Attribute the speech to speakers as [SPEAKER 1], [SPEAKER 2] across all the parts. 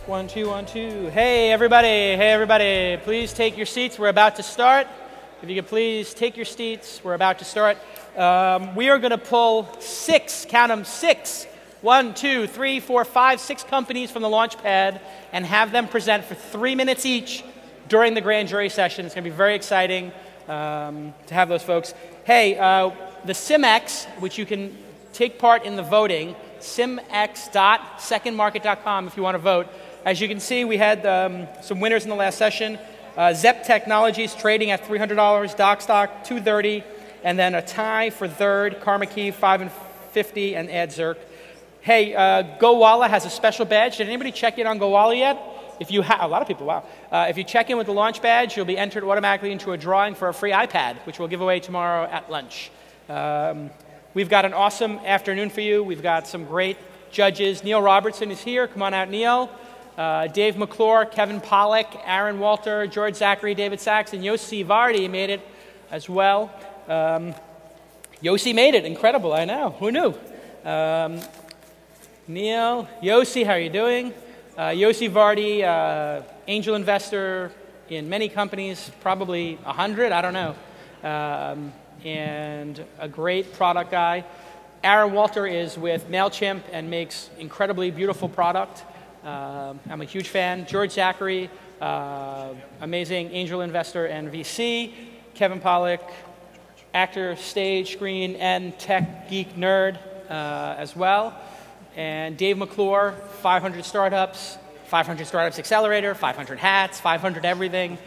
[SPEAKER 1] 1, 2, 1, 2. Hey everybody, please take your seats. We're about to start. If you could please take your seats, we're about to start. We are going to pull 6, count them, 6. 1, 2, 3, 4, 5, 6 companies from the launch pad and have them present for 3 minutes each during the grand jury session. It's going to be very exciting to have those folks. Hey, the SimX, which you can take part in the voting, simx.secondmarket.com if you want to vote. As you can see, we had some winners in the last session. Zep Technologies trading at $300, DocStock $230, and then a tie for third, Karma Key $550, and AdZerk. Hey, GoWalla has a special badge. Did anybody check in on GoWalla yet? If you a lot of people, wow. If you check in with the launch badge, you'll be entered automatically into a drawing for a free iPad, which we'll give away tomorrow at lunch. We've got an awesome afternoon for you. We've got some great judges. Neil Robertson is here. Come on out, Neil. Dave McClure, Kevin Pollak, Aaron Walter, George Zachary, David Sachs, and Yossi Vardy made it as well. Yossi made it. Incredible, I know. Who knew? Neil, Yossi, how are you doing? Yossi Vardy, angel investor in many companies, probably 100, I don't know. And a great product guy. Aaron Walter is with MailChimp and makes incredibly beautiful product. I'm a huge fan. George Zachary, amazing angel investor and VC. Kevin Pollak, actor, stage, screen, and tech geek nerd as well. And Dave McClure, 500 Startups, 500 Startups Accelerator, 500 hats, 500 everything.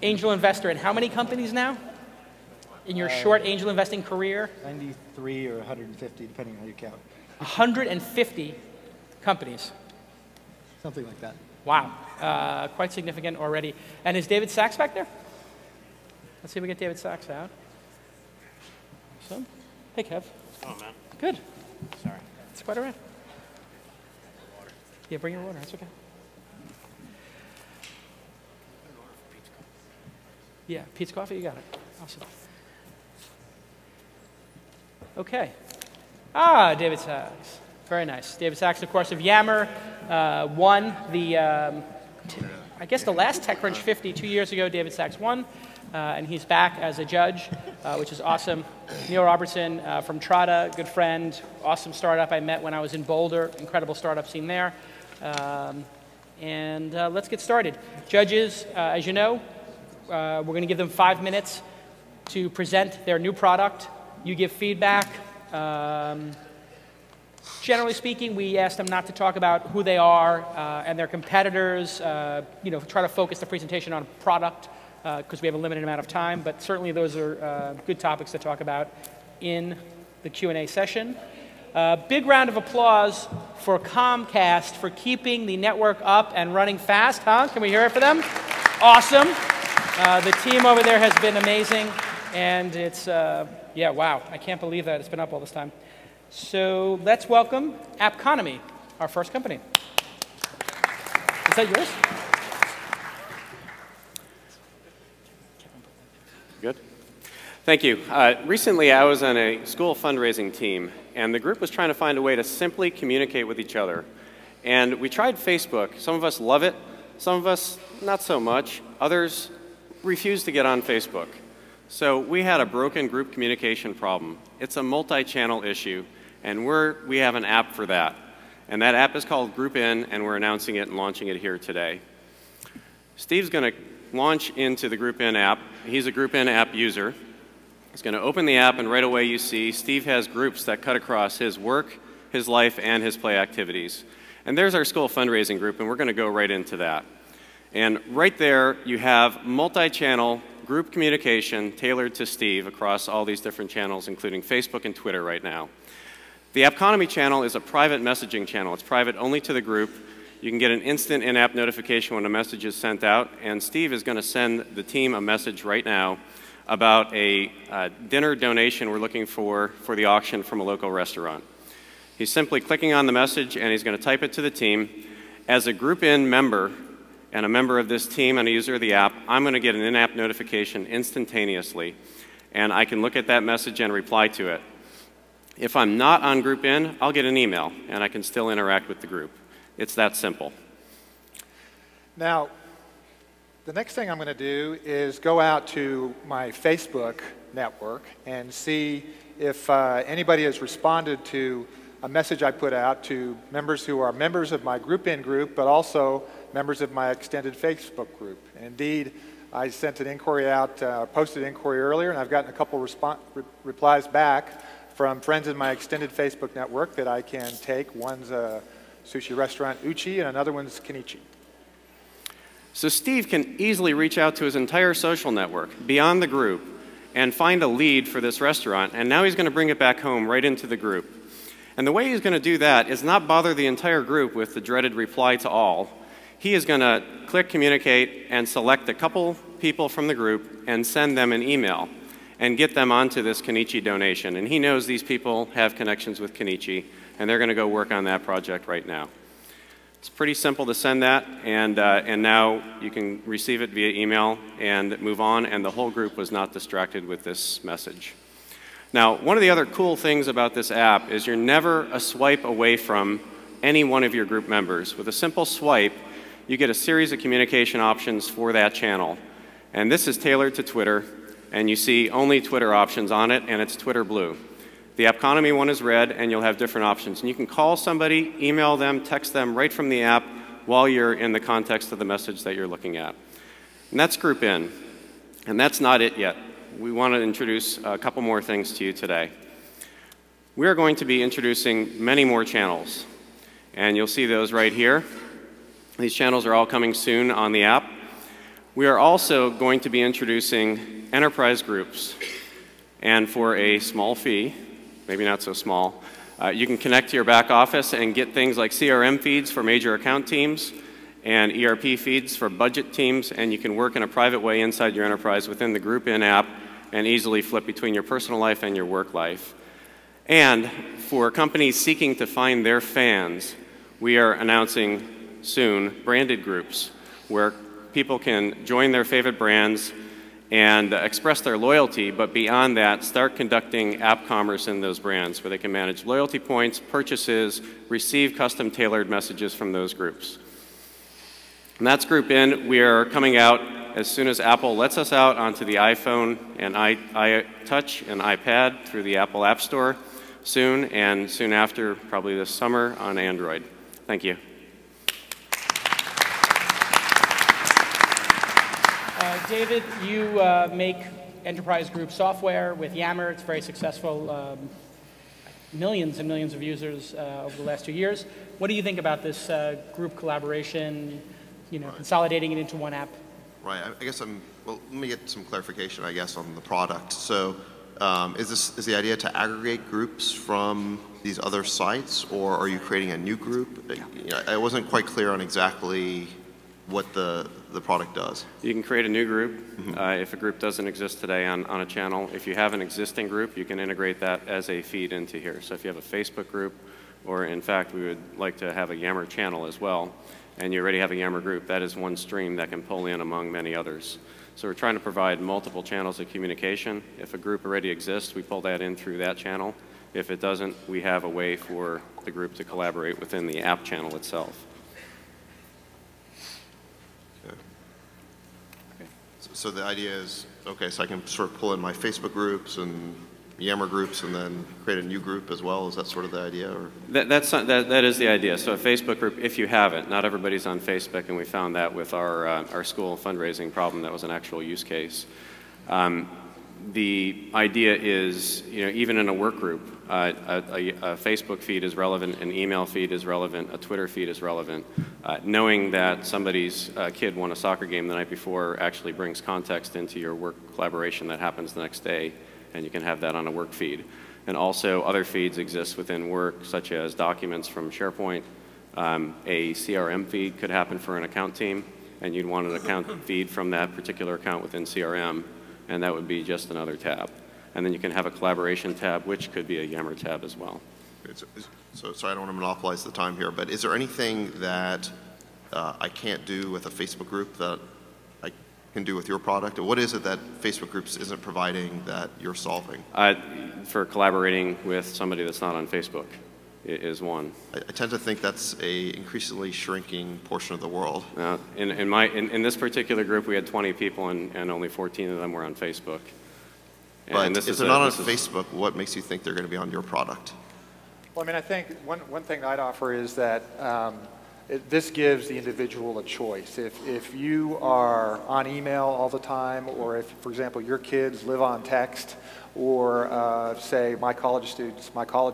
[SPEAKER 1] Angel investor in how many companies now? In your short angel investing career?
[SPEAKER 2] 93 or 150, depending on how you count.
[SPEAKER 1] 150 companies.
[SPEAKER 2] Something like that.
[SPEAKER 1] Wow, quite significant already. And is David Sachs back there? Let's see if we get David Sachs out. Awesome. Hey, Kev.
[SPEAKER 3] Oh, man.
[SPEAKER 1] Good.
[SPEAKER 3] Sorry.
[SPEAKER 1] It's quite all right. Yeah, bring your water. That's okay. Yeah, Pete's Coffee, you got it. Awesome. Okay. Ah, David Sachs. Very nice. David Sachs, of course, of Yammer, won the, I guess the last TechCrunch 50 2 years ago. David Sachs won, and he's back as a judge, which is awesome. Neil Robertson from Trada, good friend, awesome startup I met when I was in Boulder, incredible startup scene there. And let's get started. Judges, as you know, we're going to give them 5 minutes to present their new product. You give feedback. Generally speaking, we ask them not to talk about who they are and their competitors. You know, try to focus the presentation on product because we have a limited amount of time. But certainly those are good topics to talk about in the Q&A session. Big round of applause for Comcast for keeping the network up and running fast, huh? Can we hear it for them? Awesome. The team over there has been amazing. And it's, yeah, wow. I can't believe that it's been up all this time. So let's welcome Appconomy, our first company. Is that yours?
[SPEAKER 3] Good. Thank you. Recently, I was on a school fundraising team, and the group was trying to find a way to simply communicate with each other. And we tried Facebook. Some of us love it. Some of us, not so much. Others refuse to get on Facebook. So we had a broken group communication problem. It's a multi-channel issue. And we have an app for that. And that app is called Groupin, and we're announcing it and launching it here today. Steve's going to launch into the Groupin app. He's a Groupin app user. He's going to open the app, and right away you see Steve has groups that cut across his work, his life, and his play activities. And there's our school fundraising group, and we're going to go right into that. And right there you have multi-channel group communication tailored to Steve across all these different channels, including Facebook and Twitter right now. The Appconomy channel is a private messaging channel. It's private only to the group. You can get an instant in-app notification when a message is sent out, and Steve is going to send the team a message right now about a dinner donation we're looking for the auction from a local restaurant. He's simply clicking on the message, and he's going to type it to the team. As a Groupin member and a member of this team and a user of the app, I'm going to get an in-app notification instantaneously, and I can look at that message and reply to it. If I'm not on Groupin, I'll get an email, and I can still interact with the group. It's that simple.
[SPEAKER 4] Now, the next thing I'm going to do is go out to my Facebook network and see if anybody has responded to a message I put out to members who are members of my Groupin group, but also members of my extended Facebook group. And indeed, I sent an inquiry out, posted an inquiry earlier, and I've gotten a couple replies back from friends in my extended Facebook network that I can take. One's a sushi restaurant, Uchi, and another one's Kenichi.
[SPEAKER 3] So Steve can easily reach out to his entire social network beyond the group and find a lead for this restaurant, and now he's going to bring it back home right into the group. And the way he's going to do that is not bother the entire group with the dreaded reply to all. He is going to click communicate and select a couple people from the group and send them an email and get them onto this Kenichi donation. And he knows these people have connections with Kenichi, and they're going to go work on that project right now. It's pretty simple to send that, and now you can receive it via email and move on, and the whole group was not distracted with this message. Now, one of the other cool things about this app is you're never a swipe away from any one of your group members. With a simple swipe, you get a series of communication options for that channel. And this is tailored to Twitter, and you see only Twitter options on it, and it's Twitter Blue. The Appconomy one is red, and you'll have different options. And you can call somebody, email them, text them right from the app while you're in the context of the message that you're looking at. And that's Groupin. And that's not it yet. We want to introduce a couple more things to you today. We are going to be introducing many more channels, and you'll see those right here. These channels are all coming soon on the app. We are also going to be introducing enterprise groups, and for a small fee, maybe not so small, you can connect to your back office and get things like CRM feeds for major account teams and ERP feeds for budget teams, and you can work in a private way inside your enterprise within the Groupin app and easily flip between your personal life and your work life. And for companies seeking to find their fans, we are announcing soon branded groups where people can join their favorite brands and express their loyalty, but beyond that, start conducting app commerce in those brands where they can manage loyalty points, purchases, receive custom-tailored messages from those groups. And that's Groupin. We are coming out as soon as Apple lets us out onto the iPhone and iTouch and iPad through the Apple App Store soon, and soon after, probably this summer, on Android. Thank you.
[SPEAKER 1] David, you make enterprise group software with Yammer. It's very successful. Millions and millions of users over the last 2 years. What do you think about this group collaboration, consolidating it into one app?
[SPEAKER 5] Right. I guess well, let me get some clarification, I guess, on the product. So is the idea to aggregate groups from these other sites, or are you creating a new group? I wasn't quite clear on exactly what the product does.
[SPEAKER 3] You can create a new group if a group doesn't exist today on a channel. If you have an existing group, you can integrate that as a feed into here. So if you have a Facebook group, or in fact, we would like to have a Yammer channel as well, and you already have a Yammer group, that is one stream that can pull in among many others. So we're trying to provide multiple channels of communication. If a group already exists, we pull that in through that channel. If it doesn't, we have a way for the group to collaborate within the app channel itself.
[SPEAKER 5] So the idea is, okay, so I can sort of pull in my Facebook groups and Yammer groups and then create a new group as well? Is that sort of the idea? Or?
[SPEAKER 3] That is the idea. So a Facebook group, if you have it, not everybody's on Facebook, and we found that with our school fundraising problem. That was an actual use case. The idea is, even in a work group, a Facebook feed is relevant, an email feed is relevant, a Twitter feed is relevant. Knowing that somebody's kid won a soccer game the night before actually brings context into your work collaboration that happens the next day, and you can have that on a work feed. And also other feeds exist within work, such as documents from SharePoint. A CRM feed could happen for an account team, and you'd want an account feed from that particular account within CRM, and that would be just another tab. And then you can have a collaboration tab, which could be a Yammer tab as well.
[SPEAKER 5] So sorry, I don't want to monopolize the time here, but is there anything that I can't do with a Facebook group that I can do with your product? Or what is it that Facebook groups isn't providing that you're solving?
[SPEAKER 3] For collaborating with somebody that's not on Facebook. is one.
[SPEAKER 5] I tend to think that's a increasingly shrinking portion of the world.
[SPEAKER 3] In this particular group, we had 20 people, and only 14 of them were on Facebook.
[SPEAKER 5] But if they're not on Facebook, what makes you think they're going to be on your product?
[SPEAKER 4] Well, I mean, I think one thing I'd offer is that this gives the individual a choice. If you are on email all the time, or if, for example, your kids live on text, or say my college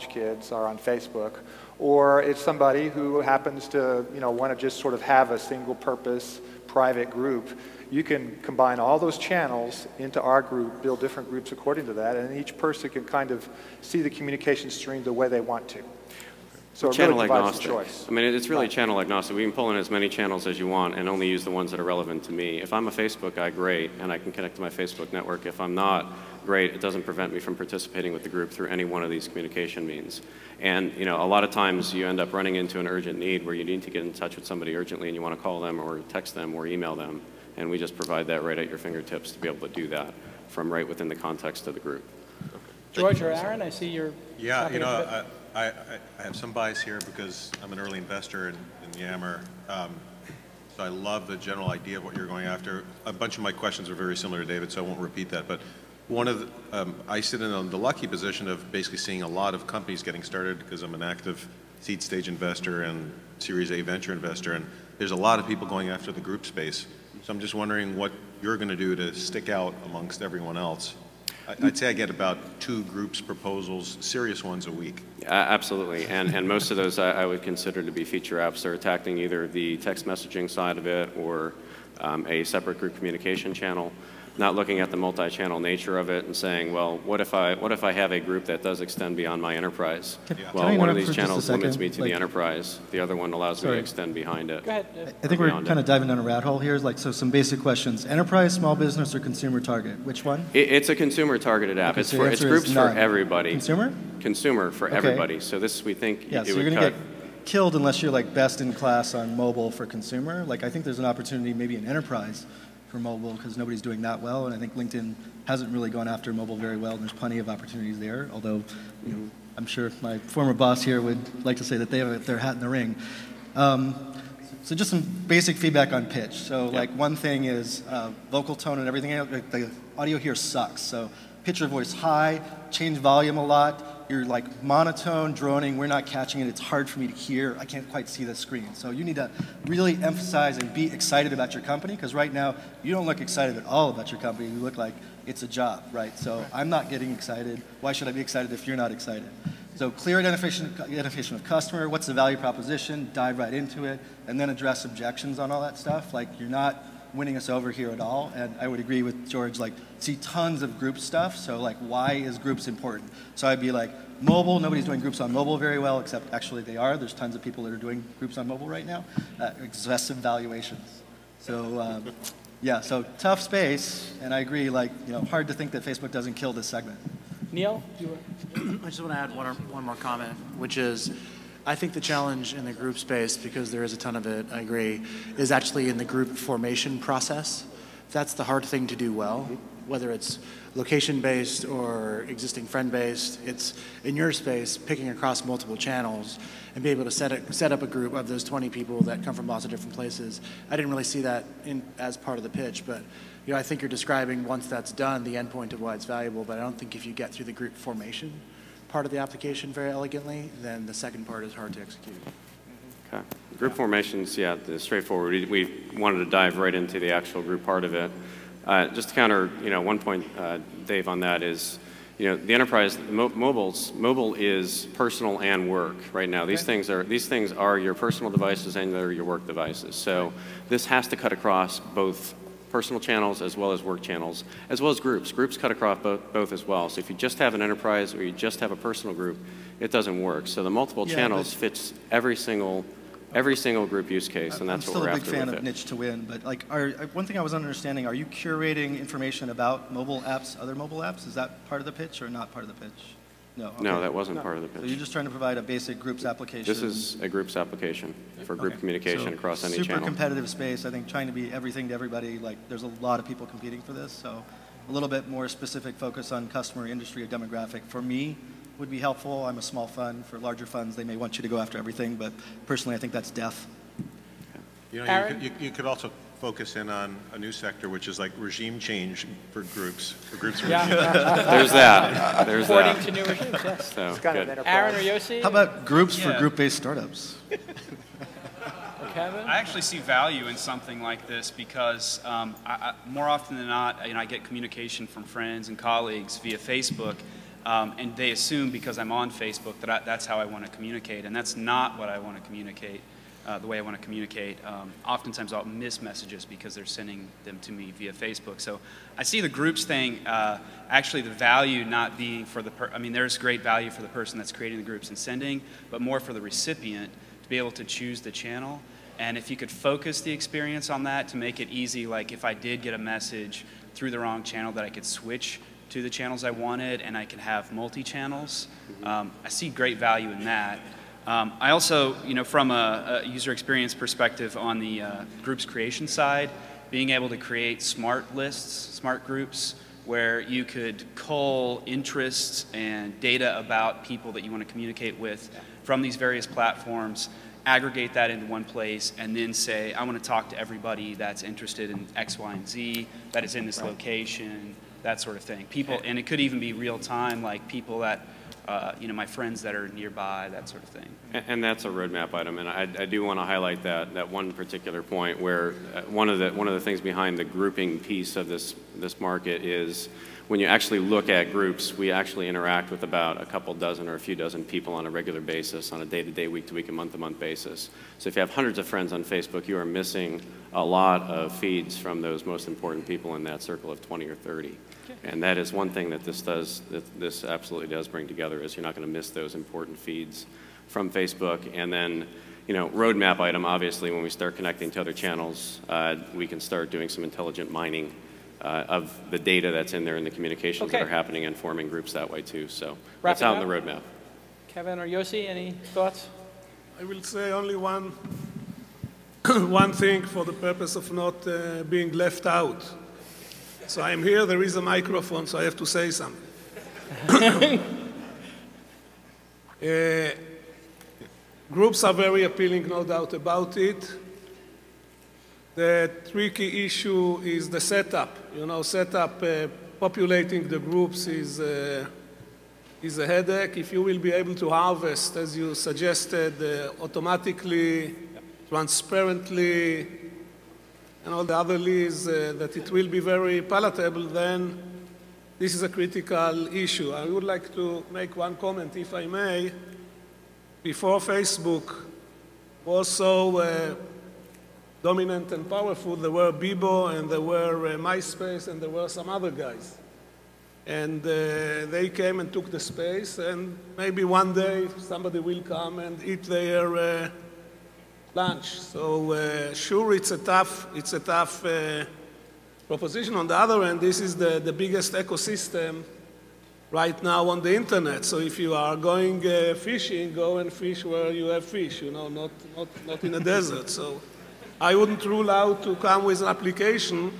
[SPEAKER 4] kids are on Facebook, or it's somebody who happens to want to just sort of have a single purpose private group, you can combine all those channels into our group, build different groups according to that, and each person can kind of see the communication stream the way they want to. So it really provides a choice.
[SPEAKER 3] I mean, it's really channel agnostic. We can pull in as many channels as you want and only use the ones that are relevant to me. If I'm a Facebook guy, great, and I can connect to my Facebook network. If I'm not, great, it doesn't prevent me from participating with the group through any one of these communication means. And a lot of times you end up running into an urgent need where you need to get in touch with somebody urgently and you want to call them or text them or email them. And we just provide that right at your fingertips to be able to do that from right within the context of the group.
[SPEAKER 5] Okay.
[SPEAKER 1] George or Aaron, I see you're
[SPEAKER 6] Yeah, I have some bias here because I'm an early investor in Yammer. So I love the general idea of what you're going after. A bunch of my questions are very similar to David, so I won't repeat that. But one of I sit in the lucky position of basically seeing a lot of companies getting started because I'm an active seed stage investor and Series A venture investor, and there's a lot of people going after the group space. So I'm just wondering what you're going to do to stick out amongst everyone else. I'd say I get about 2 groups proposals, serious ones, a week.
[SPEAKER 3] Absolutely, and most of those I would consider to be feature apps. They're attacking either the text messaging side of it or a separate group communication channel, not looking at the multi-channel nature of it and saying, well, what if I have a group that does extend beyond my enterprise? Well, one of these channels limits me to the enterprise. The other one allows me to extend behind it.
[SPEAKER 1] Go ahead.
[SPEAKER 2] I think we're kind of diving down a rat hole here. So some basic questions. Enterprise, small business, or consumer target? Which one?
[SPEAKER 3] It's a consumer targeted app.
[SPEAKER 2] Okay,
[SPEAKER 3] it's
[SPEAKER 2] so
[SPEAKER 3] it's groups for everybody.
[SPEAKER 2] Consumer?
[SPEAKER 3] Consumer for everybody. So this, we think,
[SPEAKER 2] yeah,
[SPEAKER 3] it
[SPEAKER 2] so
[SPEAKER 3] would
[SPEAKER 2] you're
[SPEAKER 3] cut.
[SPEAKER 2] going to get killed unless you're like best in class on mobile for consumer. Like I think there's an opportunity maybe in enterprise for mobile because nobody's doing that well, and I think LinkedIn hasn't really gone after mobile very well, and there's plenty of opportunities there, although I'm sure my former boss here would like to say that they have their hat in the ring. So just some basic feedback on pitch. So like one thing is vocal tone and everything else, the audio here sucks, so pitch your voice high, change volume a lot. You're like monotone, droning, we're not catching it, it's hard for me to hear, I can't quite see the screen. So you need to really emphasize and be excited about your company, because right now you don't look excited at all about your company, you look like it's a job, right? So I'm not getting excited, why should I be excited if you're not excited? So clear identification of customer, what's the value proposition, dive right into it, and then address objections on all that stuff. Like you're not winning us over here at all, and I would agree with George, like see tons of group stuff, so like why is groups important? So I'd be like, mobile, nobody's doing groups on mobile very well, except actually they are, there's tons of people that are doing groups on mobile right now, excessive valuations. So yeah, so tough space, and I agree, like, hard to think that Facebook doesn't kill this segment.
[SPEAKER 1] Neil?
[SPEAKER 7] I just want to add one more comment, which is, I think the challenge in the group space, because there is a ton of it, I agree, is actually in the group formation process. That's the hard thing to do well, whether it's location-based or existing friend-based. It's, in your space, picking across multiple channels and be able to set up a group of those 20 people that come from lots of different places. I didn't really see that as part of the pitch, but I think you're describing, once that's done, the endpoint of why it's valuable, but I don't think if you get through the group formation part of the application very elegantly, then the second part is hard to execute.
[SPEAKER 3] Okay. Group formations, yeah, straightforward. We wanted to dive right into the actual group part of it. Just to counter, one point, Dave, on that is, the enterprise, mobile is personal and work right now. These things are your personal devices and they're your work devices. So this has to cut across both personal channels as well as work channels, as well as groups. Groups cut across both as well. So if you just have an enterprise or you just have a personal group, it doesn't work. So the multiple channels fits every single group use case, and that's what we're after.
[SPEAKER 2] I'm still a big fan of niche to win, but like, one thing I wasn't understanding, are you curating information about mobile apps, other mobile apps? Is that part of the pitch or not part of the pitch? No. Okay.
[SPEAKER 3] No, that wasn't part of the pitch.
[SPEAKER 2] So you're just trying to provide a basic groups application.
[SPEAKER 3] This is a groups application for group communication across any channel.
[SPEAKER 2] Super competitive space. I think trying to be everything to everybody. Like, there's a lot of people competing for this. So a little bit more specific focus on customer, industry, or demographic for me would be helpful. I'm a small fund. For larger funds, they may want you to go after everything, but personally, I think that's death.
[SPEAKER 6] You know,
[SPEAKER 1] Aaron?
[SPEAKER 6] you could also focus in on a new sector, which is like regime change for groups. For groups of
[SPEAKER 1] Yeah.
[SPEAKER 3] There's that. There's
[SPEAKER 1] According
[SPEAKER 3] that.
[SPEAKER 1] to new regimes, yes.
[SPEAKER 3] So,
[SPEAKER 4] It's kind of
[SPEAKER 3] good.
[SPEAKER 4] enterprise.
[SPEAKER 1] Aaron or Yossi?
[SPEAKER 2] How about groups for
[SPEAKER 8] Yeah.
[SPEAKER 2] group-based startups?
[SPEAKER 1] Kevin?
[SPEAKER 8] I actually see value in something like this because more often than not, I get communication from friends and colleagues via Facebook, and they assume because I'm on Facebook that that's how I want to communicate, and that's not what I want to communicate. The way I want to communicate. Oftentimes I'll miss messages because they're sending them to me via Facebook. So I see the groups thing, actually the value not being for there's great value for the person that's creating the groups and sending, but more for the recipient to be able to choose the channel. And if you could focus the experience on that to make it easy, like if I did get a message through the wrong channel, that I could switch to the channels I wanted and I could have multi-channels. I see great value in that. I also, from a user experience perspective on the groups creation side, being able to create smart lists, smart groups, where you could cull interests and data about people that you want to communicate with from these various platforms, aggregate that into one place, and then say, I want to talk to everybody that's interested in X, Y, and Z, that is in this location, that sort of thing. People, and it could even be real time, like people that, my friends that are nearby, that sort of thing.
[SPEAKER 3] And that's a roadmap item, and I do want to highlight that one particular point where one of the things behind the grouping piece of this market is when you actually look at groups, we actually interact with about a couple dozen or a few dozen people on a regular basis, on a day-to-day, week-to-week, and month-to-month basis. So if you have hundreds of friends on Facebook, you are missing a lot of feeds from those most important people in that circle of 20 or 30. And that is one thing that this absolutely does bring together, is you're not going to miss those important feeds from Facebook. And then, roadmap item, obviously, when we start connecting to other channels, we can start doing some intelligent mining of the data that's in there and the communications that are happening and forming groups that way too. So that's out in the roadmap.
[SPEAKER 1] Kevin or Yossi, any thoughts?
[SPEAKER 9] I will say only one thing for the purpose of not being left out. So I'm here, there is a microphone, so I have to say something. Groups are very appealing, no doubt about it. The tricky issue is the setup. Populating the groups is a headache. If you will be able to harvest, as you suggested, automatically, transparently, and all the other leads, that it will be very palatable, then this is a critical issue. I would like to make one comment, if I may. Before Facebook was so dominant and powerful, there were Bebo and there were MySpace and there were some other guys. And they came and took the space, and maybe one day somebody will come and eat their lunch. So sure, it's a tough proposition. On the other hand, this is the biggest ecosystem right now on the internet. So if you are going fishing, go and fish where you have fish, not in a desert. So I wouldn't rule out to come with an application.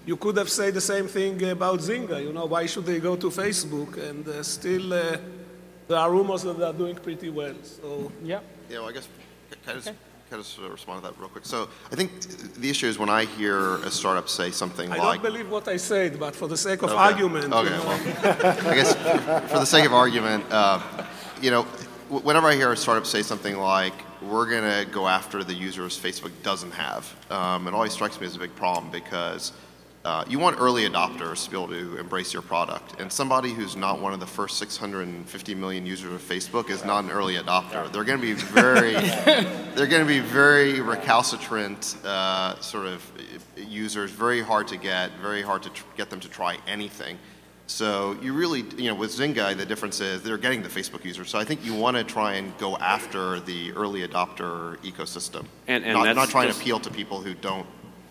[SPEAKER 9] You could have said the same thing about Zynga. Why should they go to Facebook? And still, there are rumors that they are doing pretty well. So
[SPEAKER 1] yeah.
[SPEAKER 5] Yeah, well, I guess can I just respond to that real quick? So I think the issue is when I hear a startup say something
[SPEAKER 9] I
[SPEAKER 5] like...
[SPEAKER 9] don't believe what I said, but for the sake of argument...
[SPEAKER 5] Okay, well, I guess for the sake of argument, whenever I hear a startup say something like, we're going to go after the users Facebook doesn't have, it always strikes me as a big problem because you want early adopters to be able to embrace your product, and somebody who's not one of the first 650 million users of Facebook is not an early adopter. They're going to be very recalcitrant sort of users, very hard to get, very hard to get them to try anything. So you really, with Zynga, the difference is they're getting the Facebook users. So I think you want to try and go after the early adopter ecosystem, and not trying to appeal to people who don't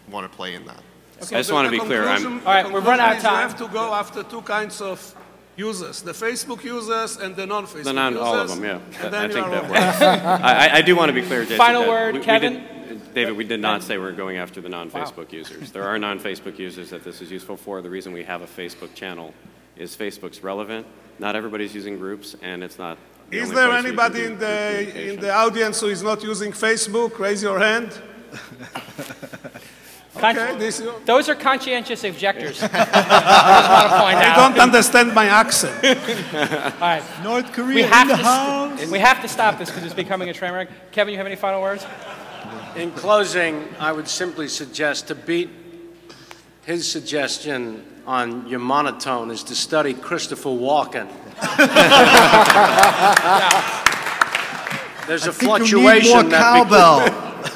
[SPEAKER 5] want to play in that.
[SPEAKER 9] Okay,
[SPEAKER 3] I just want to be clear.
[SPEAKER 1] All right, we're running out of time.
[SPEAKER 9] You have to go after two kinds of users, the Facebook users and the non-Facebook users.
[SPEAKER 3] All of them, yeah. I think that
[SPEAKER 9] okay.
[SPEAKER 3] works. I do want to be clear, Jason.
[SPEAKER 1] Final word, Kevin?
[SPEAKER 3] David, we did not say we're going after the non-Facebook users. There are non-Facebook users that this is useful for. The reason we have a Facebook channel is Facebook's relevant. Not everybody's using groups, and it's not.
[SPEAKER 9] Is there anybody in the audience who is not using Facebook? Raise your hand. Okay,
[SPEAKER 1] those are conscientious objectors. I just want to point out.
[SPEAKER 9] I don't understand my accent.
[SPEAKER 1] All right.
[SPEAKER 2] North Korea in the house.
[SPEAKER 1] We have to stop this because it's becoming a train wreck. Kevin, you have any final words?
[SPEAKER 10] In closing, I would simply suggest to beat his suggestion on your monotone is to study Christopher Walken. There's a fluctuation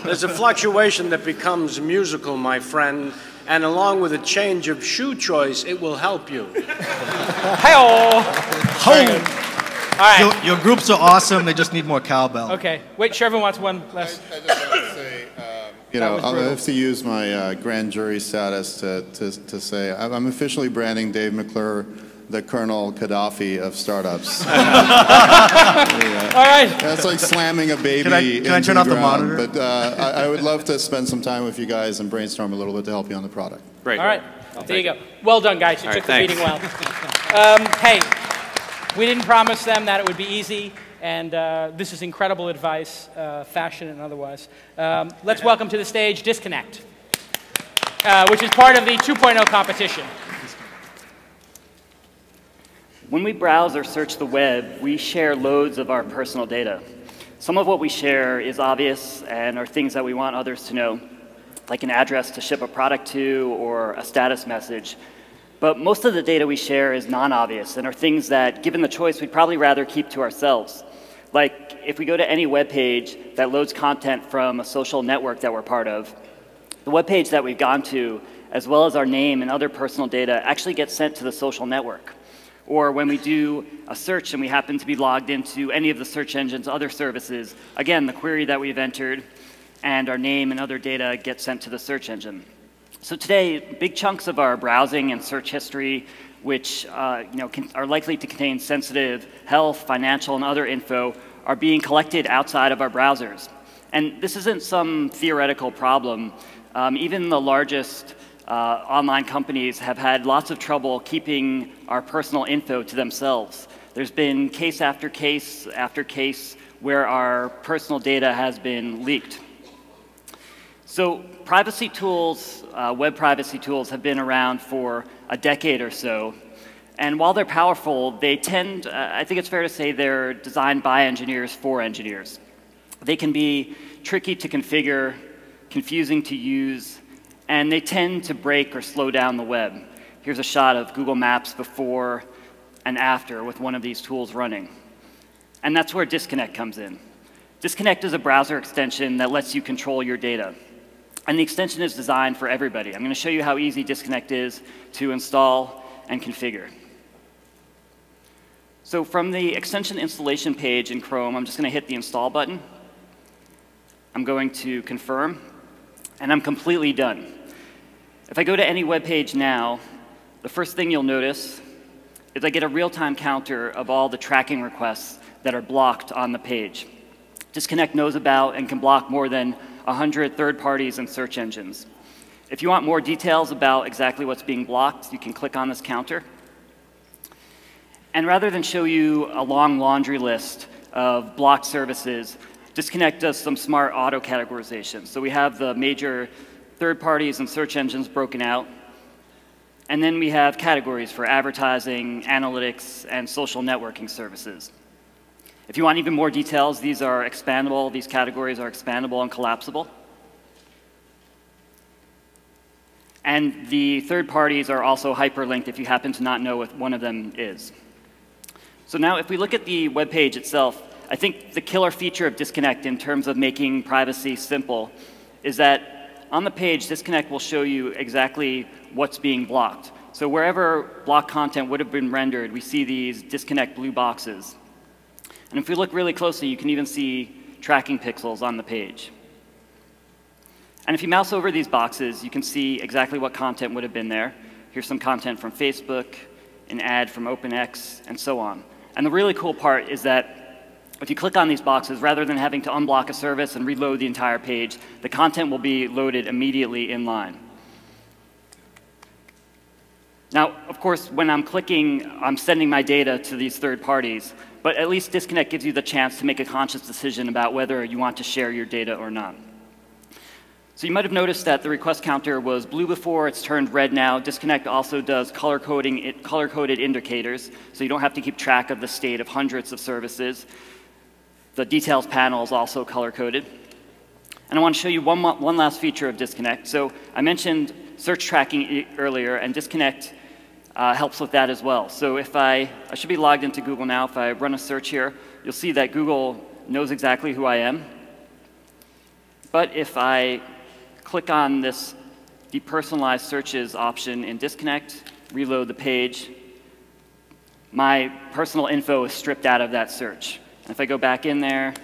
[SPEAKER 10] there's a fluctuation that becomes musical, my friend, and along with a change of shoe choice, it will help you.
[SPEAKER 1] Hey-oh! All right.
[SPEAKER 2] Your groups are awesome. They just need more cowbell.
[SPEAKER 1] Okay. Wait, Shervin wants one last.
[SPEAKER 11] I just want to say, you know, I'll have to use my grand jury status to say I'm officially branding Dave McClure the Colonel Gaddafi of startups. Yeah.
[SPEAKER 1] All right.
[SPEAKER 11] That's like slamming a baby
[SPEAKER 2] Can I turn off the monitor?
[SPEAKER 11] But I would love to spend some time with you guys and brainstorm a little bit to help you on the product.
[SPEAKER 3] Great.
[SPEAKER 1] All right. There you go. Well done, guys. You took the meeting well. Hey, we didn't promise them that it would be easy, and this is incredible advice, fashion and otherwise. Let's welcome to the stage Disconnect, which is part of the 2.0 competition.
[SPEAKER 12] When we browse or search the web, we share loads of our personal data. Some of what we share is obvious and are things that we want others to know, like an address to ship a product to or a status message. But most of the data we share is non-obvious and are things that, given the choice, we'd probably rather keep to ourselves. Like if we go to any web page that loads content from a social network that we're part of, the web page that we've gone to, as well as our name and other personal data, actually gets sent to the social network. Or when we do a search and we happen to be logged into any of the search engine's other services, again, the query that we've entered and our name and other data get sent to the search engine. So today, big chunks of our browsing and search history, which are likely to contain sensitive health, financial, and other info, are being collected outside of our browsers. And this isn't some theoretical problem. Even the largest online companies have had lots of trouble keeping our personal info to themselves. There's been case after case after case where our personal data has been leaked. So privacy tools, web privacy tools have been around for a decade or so. And while they're powerful, they tend, I think it's fair to say they're designed by engineers for engineers. They can be tricky to configure, confusing to use, and they tend to break or slow down the web. Here's a shot of Google Maps before and after with one of these tools running. And that's where Disconnect comes in. Disconnect is a browser extension that lets you control your data. And the extension is designed for everybody. I'm going to show you how easy Disconnect is to install and configure. So from the extension installation page in Chrome, I'm just going to hit the install button. I'm going to confirm. And I'm completely done. If I go to any web page now, the first thing you'll notice is I get a real-time counter of all the tracking requests that are blocked on the page. Disconnect knows about and can block more than 100 third parties and search engines. If you want more details about exactly what's being blocked, you can click on this counter. And rather than show you a long laundry list of blocked services, Disconnect does some smart auto-categorization. So we have the major third parties and search engines broken out. And then we have categories for advertising, analytics, and social networking services. If you want even more details, these are expandable. These categories are expandable and collapsible. And the third parties are also hyperlinked if you happen to not know what one of them is. So now if we look at the web page itself, I think the killer feature of Disconnect in terms of making privacy simple is that on the page, Disconnect will show you exactly what's being blocked. So wherever blocked content would have been rendered, we see these Disconnect blue boxes. And if we look really closely, you can even see tracking pixels on the page. And if you mouse over these boxes, you can see exactly what content would have been there. Here's some content from Facebook, an ad from OpenX, and so on. And the really cool part is that if you click on these boxes, rather than having to unblock a service and reload the entire page, the content will be loaded immediately in line. Now, of course, when I'm clicking, I'm sending my data to these third parties, but at least disconnect gives you the chance to make a conscious decision about whether you want to share your data or not. So you might have noticed that the request counter was blue before, it's turned red now. Disconnect also does color-coded indicators, so you don't have to keep track of the state of hundreds of services. The details panel is also color-coded. And I want to show you one last feature of Disconnect. So I mentioned search tracking earlier, and Disconnect helps with that as well. So if I should be logged into Google now. If I run a search here, you'll see that Google knows exactly who I am. But if I click on this depersonalized searches option in Disconnect, reload the page, my personal info is stripped out of that search. And if I go back in there,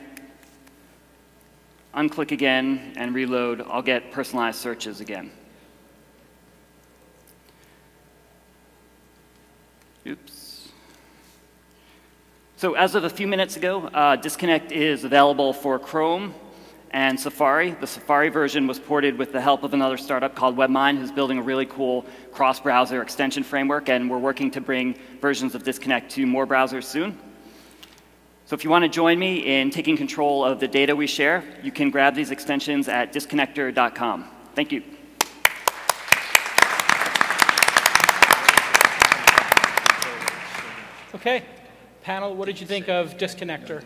[SPEAKER 12] unclick again, and reload, I'll get personalized searches again. Oops. So as of a few minutes ago, Disconnect is available for Chrome and Safari. The Safari version was ported with the help of another startup called WebMine, who's building a really cool cross-browser extension framework, and we're working to bring versions of Disconnect to more browsers soon. So if you want to join me in taking control of the data we share, you can grab these extensions at disconnector.com. Thank you.
[SPEAKER 1] Okay. Panel, what did you think of Disconnector?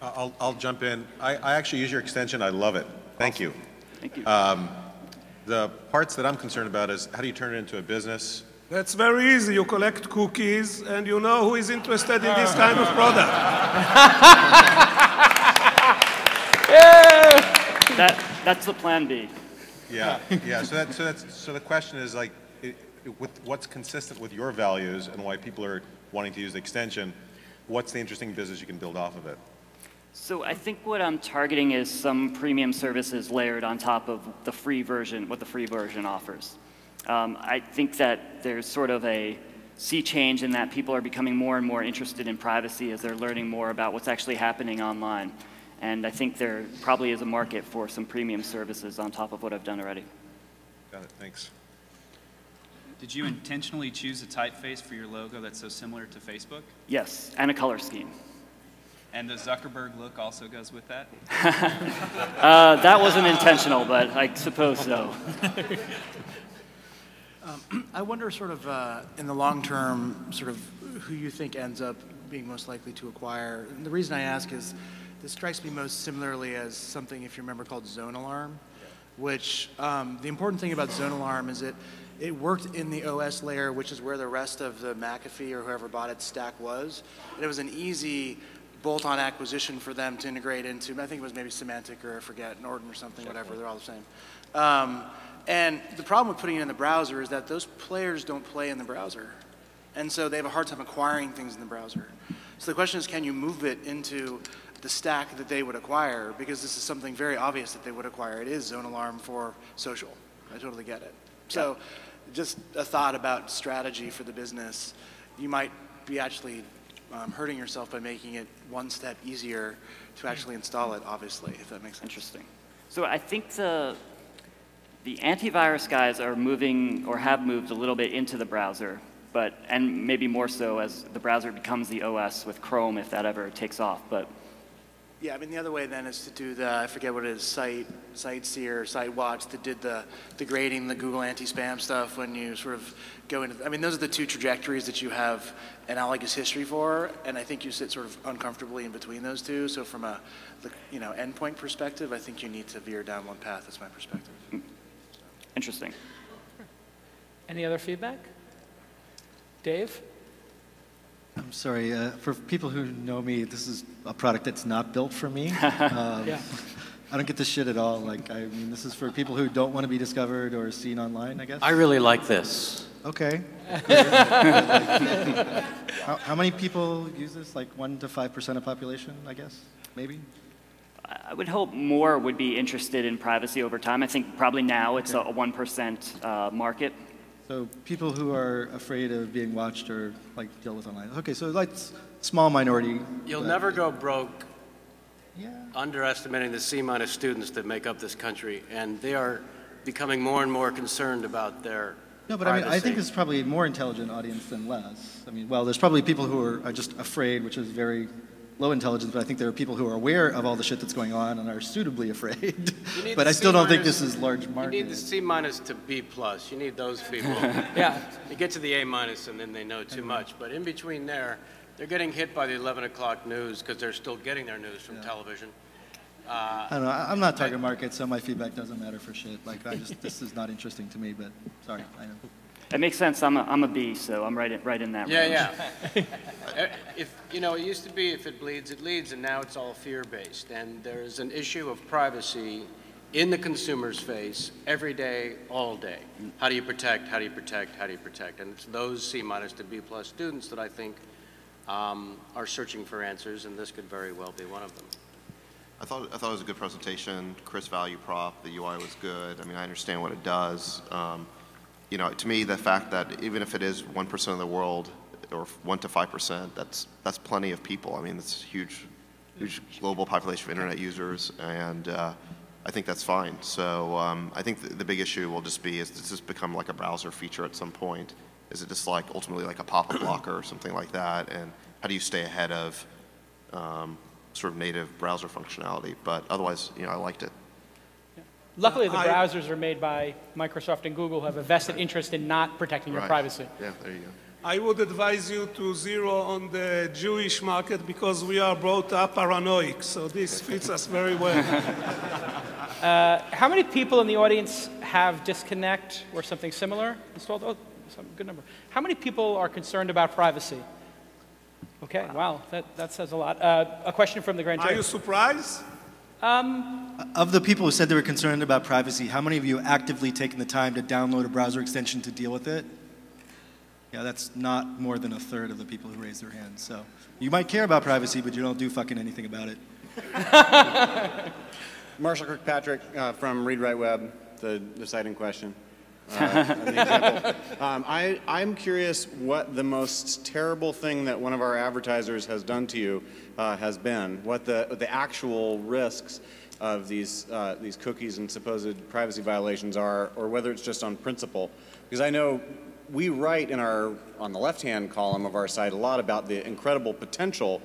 [SPEAKER 6] I'll jump in. I actually use your extension. I love it. Thank you.
[SPEAKER 12] Thank you.
[SPEAKER 6] The parts that I'm concerned about is how do you turn it into a business?
[SPEAKER 9] That's very easy. You collect cookies, and you know who is interested in this kind of product.
[SPEAKER 1] Yeah.
[SPEAKER 12] That's the plan B.
[SPEAKER 6] Yeah, yeah. So the question is like, with what's consistent with your values and why people are wanting to use the extension, what's the interesting business you can build off of it?
[SPEAKER 12] So I think what I'm targeting is some premium services layered on top of the free version, what the free version offers. I think that there's sort of a sea change in that people are becoming more and more interested in privacy as they're learning more about what's actually happening online. And I think there probably is a market for some premium services on top of what I've done already.
[SPEAKER 6] Got it, thanks.
[SPEAKER 8] Did you intentionally choose a typeface for your logo that's so similar to Facebook?
[SPEAKER 12] Yes, and a color scheme.
[SPEAKER 8] And the Zuckerberg look also goes with that?
[SPEAKER 12] That wasn't intentional, but I suppose so.
[SPEAKER 7] I wonder sort of in the long term, sort of who you think ends up being most likely to acquire. And the reason I ask is this strikes me most similarly as something, if you remember, called Zone Alarm, which the important thing about Zone Alarm is it worked in the OS layer, which is where the rest of the McAfee or whoever bought it stack was. And it was an easy bolt-on acquisition for them to integrate into. I think it was maybe Symantec or I forget, Norton or something, whatever. They're all the same. And the problem with putting it in the browser is that those players don't play in the browser. And so they have a hard time acquiring things in the browser. So the question is, can you move it into the stack that they would acquire? Because this is something very obvious that they would acquire. It is Zone Alarm for social. I totally get it. So just a thought about strategy for the business. You might be actually hurting yourself by making it one step easier to actually install it, obviously, if that makes sense.
[SPEAKER 12] Interesting. So I think the antivirus guys are moving or have moved a little bit into the browser, and maybe more so as the browser becomes the OS with Chrome if that ever takes off. But
[SPEAKER 7] yeah, I mean the other way then is to do the, I forget what it is, SiteSeer, SiteWatch that did the grading, the Google anti-spam stuff when you sort of go into, I mean those are the two trajectories that you have analogous history for, and I think you sit sort of uncomfortably in between those two. So from a endpoint perspective, I think you need to veer down one path. That's my perspective.
[SPEAKER 12] Interesting.
[SPEAKER 1] Any other feedback? Dave?
[SPEAKER 2] I'm sorry, for people who know me, this is a product that's not built for me.
[SPEAKER 1] Yeah.
[SPEAKER 2] I don't get this shit at all. Like, I mean, this is for people who don't want to be discovered or seen online, I guess.
[SPEAKER 10] I really like this.
[SPEAKER 2] Okay. How many people use this? Like 1 to 5% of population, I guess? Maybe?
[SPEAKER 12] I would hope more would be interested in privacy over time. I think probably now it's a 1% market.
[SPEAKER 2] So people who are afraid of being watched or like deal with online. Okay, so like small minority.
[SPEAKER 10] You'll never go broke underestimating the C- students that make up this country, and they are becoming more and more concerned about their
[SPEAKER 2] No, but I mean, I think it's probably a more intelligent audience than less. I mean, well, there's probably people who are just afraid, which is very low intelligence, but I think there are people who are aware of all the shit that's going on and are suitably afraid. But I still don't think this is large market.
[SPEAKER 10] You need the C- to B+. You need those people.
[SPEAKER 1] Yeah.
[SPEAKER 10] You get to the A- and then they know too much. But in between there, they're getting hit by the 11 o'clock news because they're still getting their news from television.
[SPEAKER 2] I don't know. I'm not target market, so my feedback doesn't matter for shit. Like, this is not interesting to me, but sorry, I know.
[SPEAKER 12] It makes sense. I'm a B, so I'm right in that range.
[SPEAKER 10] Yeah. If it used to be if it bleeds, it leads, and now it's all fear-based. And there's an issue of privacy in the consumer's face every day, all day. How do you protect? How do you protect? How do you protect? And it's those C- to B+ students that I think are searching for answers, and this could very well be one of them.
[SPEAKER 5] I thought it was a good presentation. Chris value prop. The UI was good. I mean, I understand what it does. To me, the fact that even if it is 1% of the world, or 1 to 5%, that's plenty of people. I mean, it's a huge global population of internet users, and I think that's fine. So I think the big issue will just be, does this become like a browser feature at some point? Is it just like ultimately like a pop-up blocker or something like that? And how do you stay ahead of sort of native browser functionality? But otherwise, I liked it.
[SPEAKER 1] Luckily, the browsers are made by Microsoft and Google, who have a vested interest in not protecting your privacy.
[SPEAKER 5] Yeah, there you go.
[SPEAKER 9] I would advise you to zero on the Jewish market because we are brought up paranoid, so this fits us very well.
[SPEAKER 1] How many people in the audience have Disconnect or something similar installed? Oh, some good number. How many people are concerned about privacy? Okay, wow, that says a lot. A question from the grand jury.
[SPEAKER 9] Are you surprised?
[SPEAKER 2] Of the people who said they were concerned about privacy, how many of you actively taken the time to download a browser extension to deal with it? Yeah, that's not more than a third of the people who raised their hands. So you might care about privacy, but you don't do fucking anything about it.
[SPEAKER 13] Marshall Kirkpatrick from Read Write Web, the site in question. I'm curious what the most terrible thing that one of our advertisers has done to you has been, what the actual risks of these cookies and supposed privacy violations are, or whether it's just on principle. Because I know we write on the left-hand column of our site a lot about the incredible potential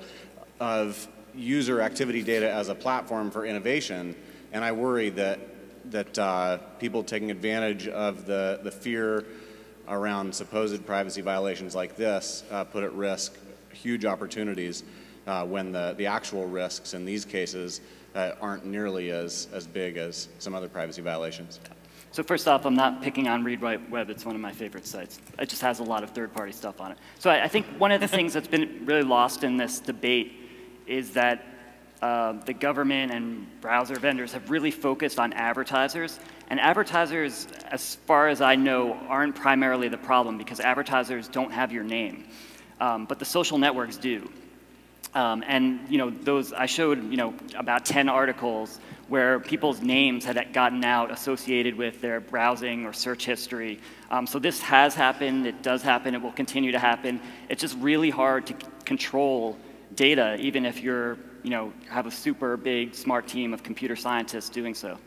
[SPEAKER 13] of user activity data as a platform for innovation, and I worry that people taking advantage of the fear around supposed privacy violations like this put at risk huge opportunities when the actual risks in these cases aren't nearly as big as some other privacy violations.
[SPEAKER 12] So first off, I'm not picking on Read Write Web. It's one of my favorite sites. It just has a lot of third-party stuff on it. So I think one of the things that's been really lost in this debate is that the government and browser vendors have really focused on advertisers. And advertisers, as far as I know, aren't primarily the problem because advertisers don't have your name. But the social networks do. And I showed about 10 articles where people's names had gotten out associated with their browsing or search history. So this has happened, it does happen, it will continue to happen. It's just really hard to control data, even if you're, have a super big, smart team of computer scientists doing so.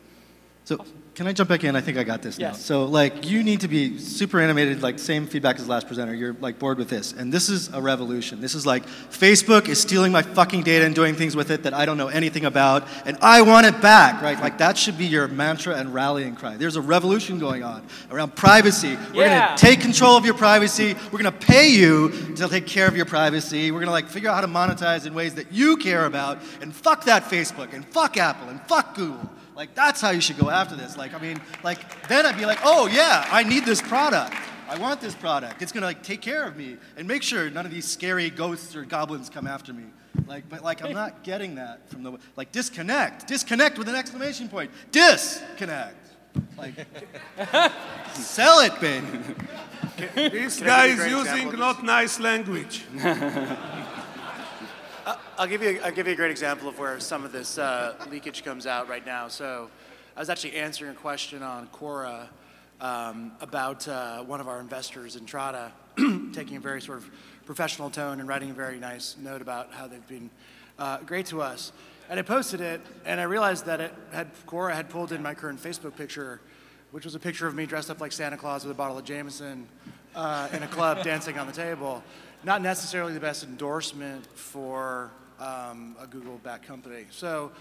[SPEAKER 2] So can I jump back in? I think I got this now.
[SPEAKER 1] Yes.
[SPEAKER 2] So you need to be super animated, same feedback as the last presenter. You're bored with this. And this is a revolution. This is Facebook is stealing my fucking data and doing things with it that I don't know anything about, and I want it back, right? That should be your mantra and rallying cry. There's a revolution going on around privacy. We're going to take control of your privacy. We're going to pay you to take care of your privacy. We're going to figure out how to monetize in ways that you care about, and fuck that Facebook, and fuck Apple, and fuck Google. That's how you should go after this. Then I'd be oh yeah, I need this product. I want this product. It's gonna take care of me and make sure none of these scary ghosts or goblins come after me. But I'm not getting that from the disconnect. Disconnect with an exclamation point. Disconnect. Sell it, baby.
[SPEAKER 9] This guy is using not nice language.
[SPEAKER 7] I'll give you a great example of where some of this leakage comes out right now. So I was actually answering a question on Quora about one of our investors, Entrada, taking a very sort of professional tone and writing a very nice note about how they've been great to us. And I posted it, and I realized that Quora had pulled in my current Facebook picture, which was a picture of me dressed up like Santa Claus with a bottle of Jameson in a club dancing on the table. Not necessarily the best endorsement for a Google-backed company. So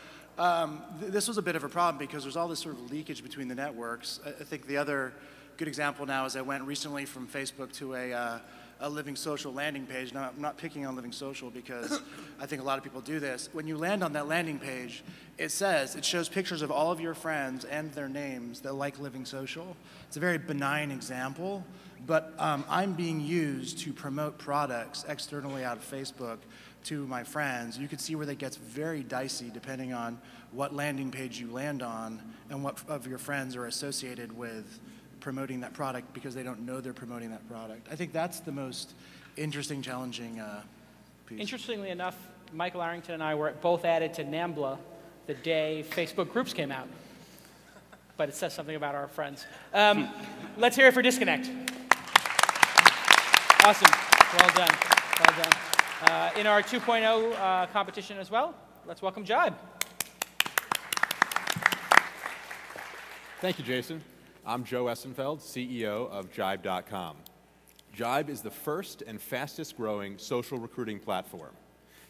[SPEAKER 7] this was a bit of a problem because there's all this sort of leakage between the networks. I think the other good example now is I went recently from Facebook to a Living Social landing page. Now, I'm not picking on Living Social because I think a lot of people do this. When you land on that landing page, it shows pictures of all of your friends and their names that like Living Social. It's a very benign example, but I'm being used to promote products externally out of Facebook to my friends. You can see where that gets very dicey depending on what landing page you land on and what of your friends are associated with promoting that product because they don't know they're promoting that product. I think that's the most interesting, challenging piece.
[SPEAKER 1] Interestingly enough, Michael Arrington and I were both added to NAMBLA the day Facebook groups came out. But it says something about our friends. Let's hear it for Disconnect. Awesome. Well done. Well done. In our 2.0 competition as well, let's welcome Jibe.
[SPEAKER 14] Thank you, Jason. I'm Joe Essenfeld, CEO of Jibe.com. Jibe is the first and fastest growing social recruiting platform.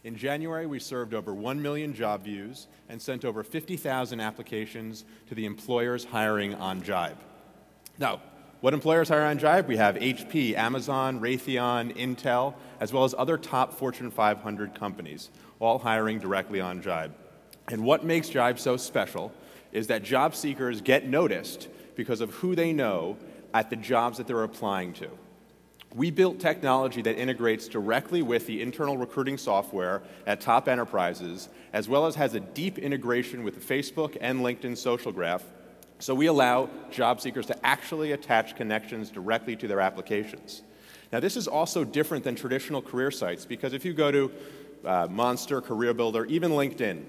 [SPEAKER 14] In January, we served over 1 million job views and sent over 50,000 applications to the employers hiring on Jibe. Now, what employers hire on Jibe? We have HP, Amazon, Raytheon, Intel, as well as other top Fortune 500 companies, all hiring directly on Jibe. And what makes Jibe so special is that job seekers get noticed because of who they know at the jobs that they're applying to. We built technology that integrates directly with the internal recruiting software at top enterprises, as well as has a deep integration with the Facebook and LinkedIn social graph, so we allow job seekers to actually attach connections directly to their applications. Now, this is also different than traditional career sites, because if you go to Monster, Career Builder, even LinkedIn,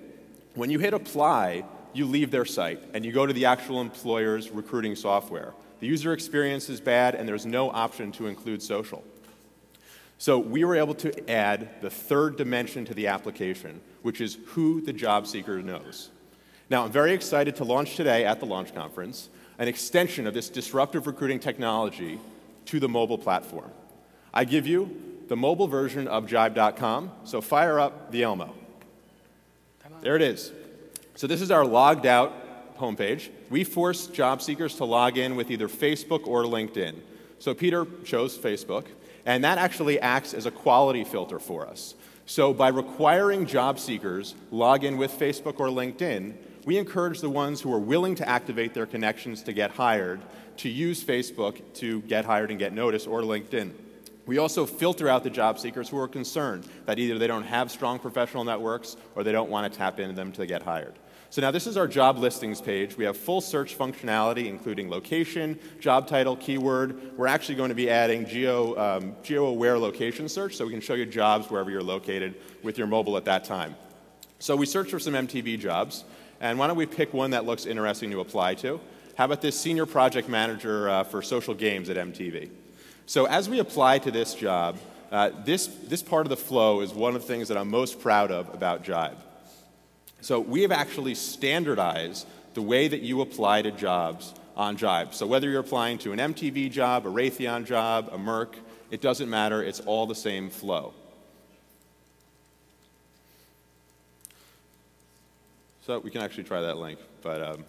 [SPEAKER 14] when you hit apply, you leave their site and you go to the actual employer's recruiting software. The user experience is bad and there's no option to include social. So we were able to add the third dimension to the application, which is who the job seeker knows. Now, I'm very excited to launch today at the launch conference an extension of this disruptive recruiting technology to the mobile platform. I give you the mobile version of Jibe.com, so fire up the Elmo. There it is. So this is our logged out homepage. We force job seekers to log in with either Facebook or LinkedIn. So Peter chose Facebook, and that actually acts as a quality filter for us. So by requiring job seekers log in with Facebook or LinkedIn, we encourage the ones who are willing to activate their connections to get hired to use Facebook to get hired and get noticed, or LinkedIn. We also filter out the job seekers who are concerned that either they don't have strong professional networks or they don't want to tap into them to get hired. So now this is our job listings page. We have full search functionality, including location, job title, keyword. We're actually going to be adding geo-aware location search, so we can show you jobs wherever you're located with your mobile at that time. So we searched for some MTV jobs, and why don't we pick one that looks interesting to apply to? How about this senior project manager for social games at MTV? So as we apply to this job, this part of the flow is one of the things that I'm most proud of about Jibe. So we have actually standardized the way that you apply to jobs on Jibe. So whether you're applying to an MTV job, a Raytheon job, a Merck, it doesn't matter. It's all the same flow. So we can actually try that link. But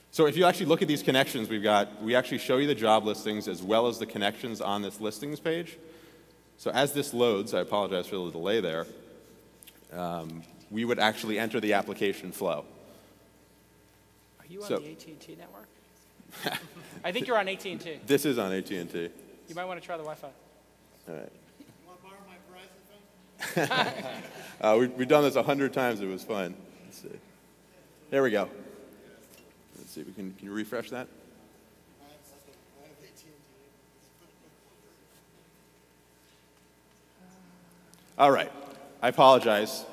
[SPEAKER 14] so if you actually look at these connections we actually show you the job listings as well as the connections on this listings page. So as this loads, I apologize for the delay there, we would actually enter the application flow.
[SPEAKER 1] Are you on the AT&T network? I think you're on AT&T.
[SPEAKER 14] This is on AT&T.
[SPEAKER 1] You might want to try the Wi-Fi.
[SPEAKER 14] All right. You want to borrow my Verizon phone? We've done this 100 times. It was fun. Let's see. There we go. Let's see. Can you refresh that? All right. I apologize.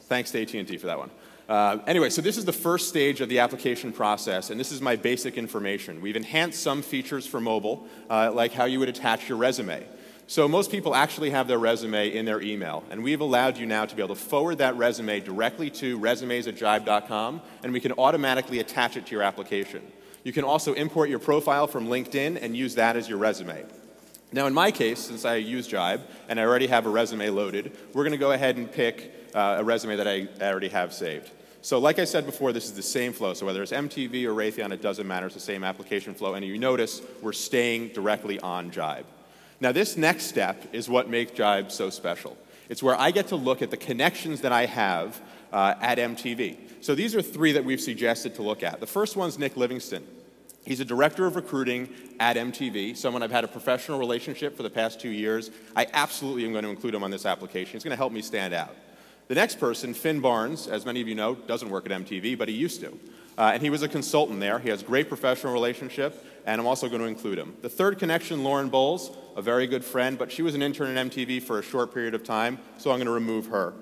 [SPEAKER 14] Thanks to AT&T for that one. Anyway, so this is the first stage of the application process, and this is my basic information. We've enhanced some features for mobile, like how you would attach your resume. So most people actually have their resume in their email, and we've allowed you now to be able to forward that resume directly to resumes@jibe.com, and we can automatically attach it to your application. You can also import your profile from LinkedIn and use that as your resume. Now in my case, since I use Jibe and I already have a resume loaded, we're going to go ahead and pick a resume that I already have saved. So like I said before, this is the same flow. So whether it's MTV or Raytheon, it doesn't matter. It's the same application flow. And you notice we're staying directly on Jibe. Now this next step is what makes Jibe so special. It's where I get to look at the connections that I have at MTV. So these are three that we've suggested to look at. The first one's Nick Livingston. He's a director of recruiting at MTV, someone I've had a professional relationship for the past 2 years. I absolutely am going to include him on this application. It's going to help me stand out. The next person, Finn Barnes, as many of you know, doesn't work at MTV, but he used to. And he was a consultant there. He has a great professional relationship, and I'm also going to include him. The third connection, Lauren Bowles, a very good friend, but she was an intern at MTV for a short period of time, so I'm going to remove her.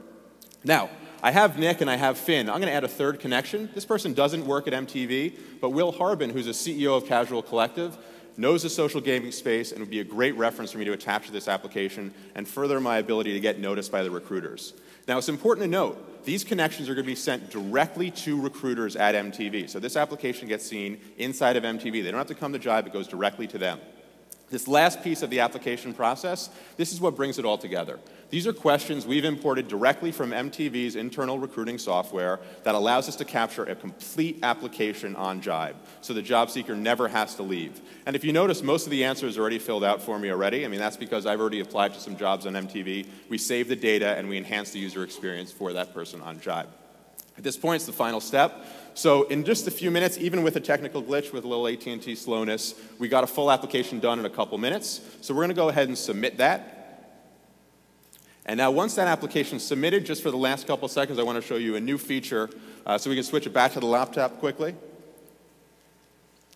[SPEAKER 14] Now, I have Nick and I have Finn. I'm going to add a third connection. This person doesn't work at MTV, but Will Harbin, who's a CEO of Casual Collective, knows the social gaming space and would be a great reference for me to attach to this application and further my ability to get noticed by the recruiters. Now, it's important to note, these connections are going to be sent directly to recruiters at MTV. So this application gets seen inside of MTV. They don't have to come to Jibe, it goes directly to them. This last piece of the application process, this is what brings it all together. These are questions we've imported directly from MTV's internal recruiting software that allows us to capture a complete application on Jibe, so the job seeker never has to leave. And if you notice, most of the answers are already filled out for me already. I mean, that's because I've already applied to some jobs on MTV. We save the data and we enhance the user experience for that person on Jibe. At this point, it's the final step. So in just a few minutes, even with a technical glitch with a little AT&T slowness, we got a full application done in a couple minutes. So we're going to go ahead and submit that. And now once that application is submitted, just for the last couple seconds, I want to show you a new feature so we can switch it back to the laptop quickly.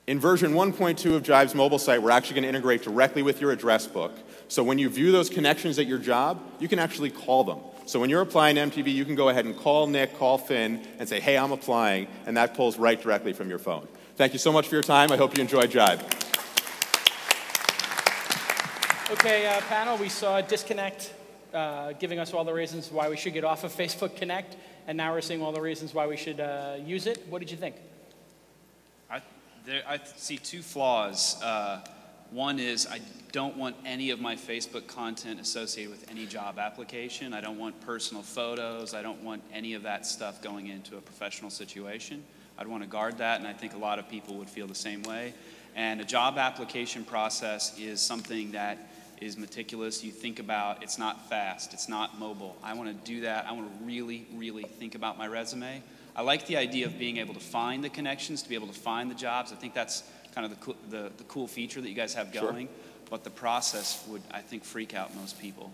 [SPEAKER 14] In version 1.2 of Jibe's mobile site, we're actually going to integrate directly with your address book. So when you view those connections at your job, you can actually call them. So when you're applying to MTV, you can go ahead and call Nick, call Finn, and say, hey, I'm applying, and that pulls right directly from your phone. Thank you so much for your time. I hope you enjoyed Jibe.
[SPEAKER 1] Okay, panel, we saw Disconnect giving us all the reasons why we should get off of Facebook Connect, and now we're seeing all the reasons why we should use it. What did you think?
[SPEAKER 8] I see two flaws. One is I don't want any of my Facebook content associated with any job application. I don't want personal photos. I don't want any of that stuff going into a professional situation. I'd want to guard that, and I think a lot of people would feel the same way. And a job application process is something that is meticulous. You think about, it's not fast, it's not mobile. I want to do that. I want to really, really think about my resume. I like the idea of being able to find the connections, to be able to find the jobs. I think that's kind of the cool feature that you guys have going. Sure. But the process would, I think, freak out most people.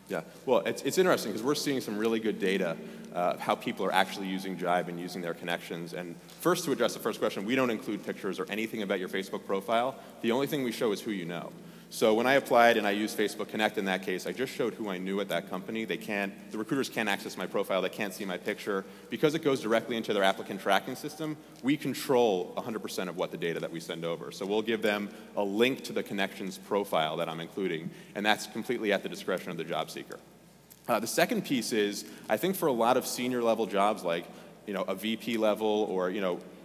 [SPEAKER 14] Yeah, well, it's interesting because we're seeing some really good data of how people are actually using Jibe and using their connections. And first, to address the first question, we don't include pictures or anything about your Facebook profile. The only thing we show is who you know. So when I applied and I used Facebook Connect in that case, I just showed who I knew at that company. The recruiters can't access my profile, they can't see my picture. Because it goes directly into their applicant tracking system, we control 100% of what the data that we send over. So we'll give them a link to the connections profile that I'm including, and that's completely at the discretion of the job seeker. The second piece is, I think for a lot of senior level jobs like a VP level or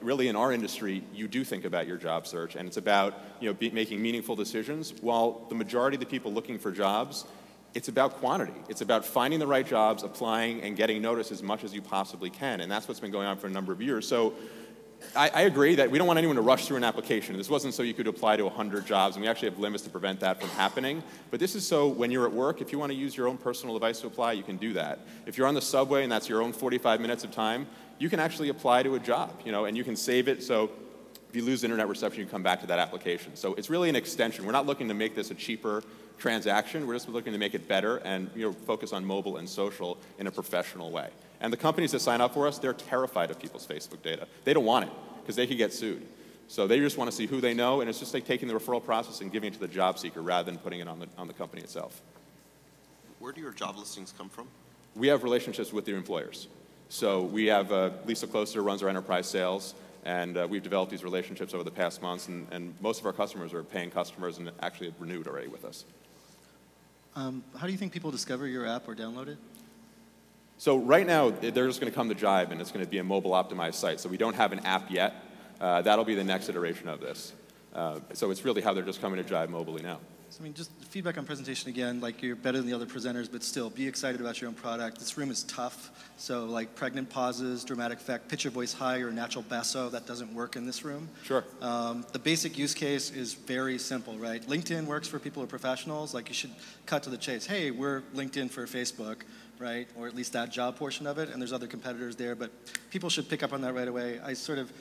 [SPEAKER 14] really in our industry, you do think about your job search, and it's about making meaningful decisions. While the majority of the people looking for jobs, it's about quantity. It's about finding the right jobs, applying, and getting noticed as much as you possibly can, and that's what's been going on for a number of years. So I agree that we don't want anyone to rush through an application. This wasn't so you could apply to 100 jobs, and we actually have limits to prevent that from happening. But this is so when you're at work, if you want to use your own personal device to apply, you can do that. If you're on the subway and that's your own 45 minutes of time, you can actually apply to a job, and you can save it. So if you lose internet reception, you come back to that application. So it's really an extension. We're not looking to make this a cheaper transaction. We're just looking to make it better and focus on mobile and social in a professional way. And the companies that sign up for us, they're terrified of people's Facebook data. They don't want it because they could get sued. So they just want to see who they know, and it's just like taking the referral process and giving it to the job seeker rather than putting it on the company itself.
[SPEAKER 5] Where do your job listings come from?
[SPEAKER 14] We have relationships with the employers. So we have Lisa Closer runs our enterprise sales, and we've developed these relationships over the past months, and most of our customers are paying customers and actually have renewed already with us.
[SPEAKER 2] How do you think people discover your app or download it?
[SPEAKER 14] So right now, they're just going to come to Jibe, and it's going to be a mobile-optimized site. So we don't have an app yet. That'll be the next iteration of this. So it's really how they're just coming to Jibe mobily now.
[SPEAKER 2] So, I mean, just feedback on presentation again, like you're better than the other presenters, but still be excited about your own product. This room is tough, so like pregnant pauses, dramatic effect, pitch your voice high, or natural basso, that doesn't work in this room.
[SPEAKER 14] Sure.
[SPEAKER 2] The basic use case is very simple, right? LinkedIn works for people who are professionals. Like you should cut to the chase. Hey, we're LinkedIn for Facebook, right? Or at least that job portion of it, and there's other competitors there, but people should pick up on that right away. I sort of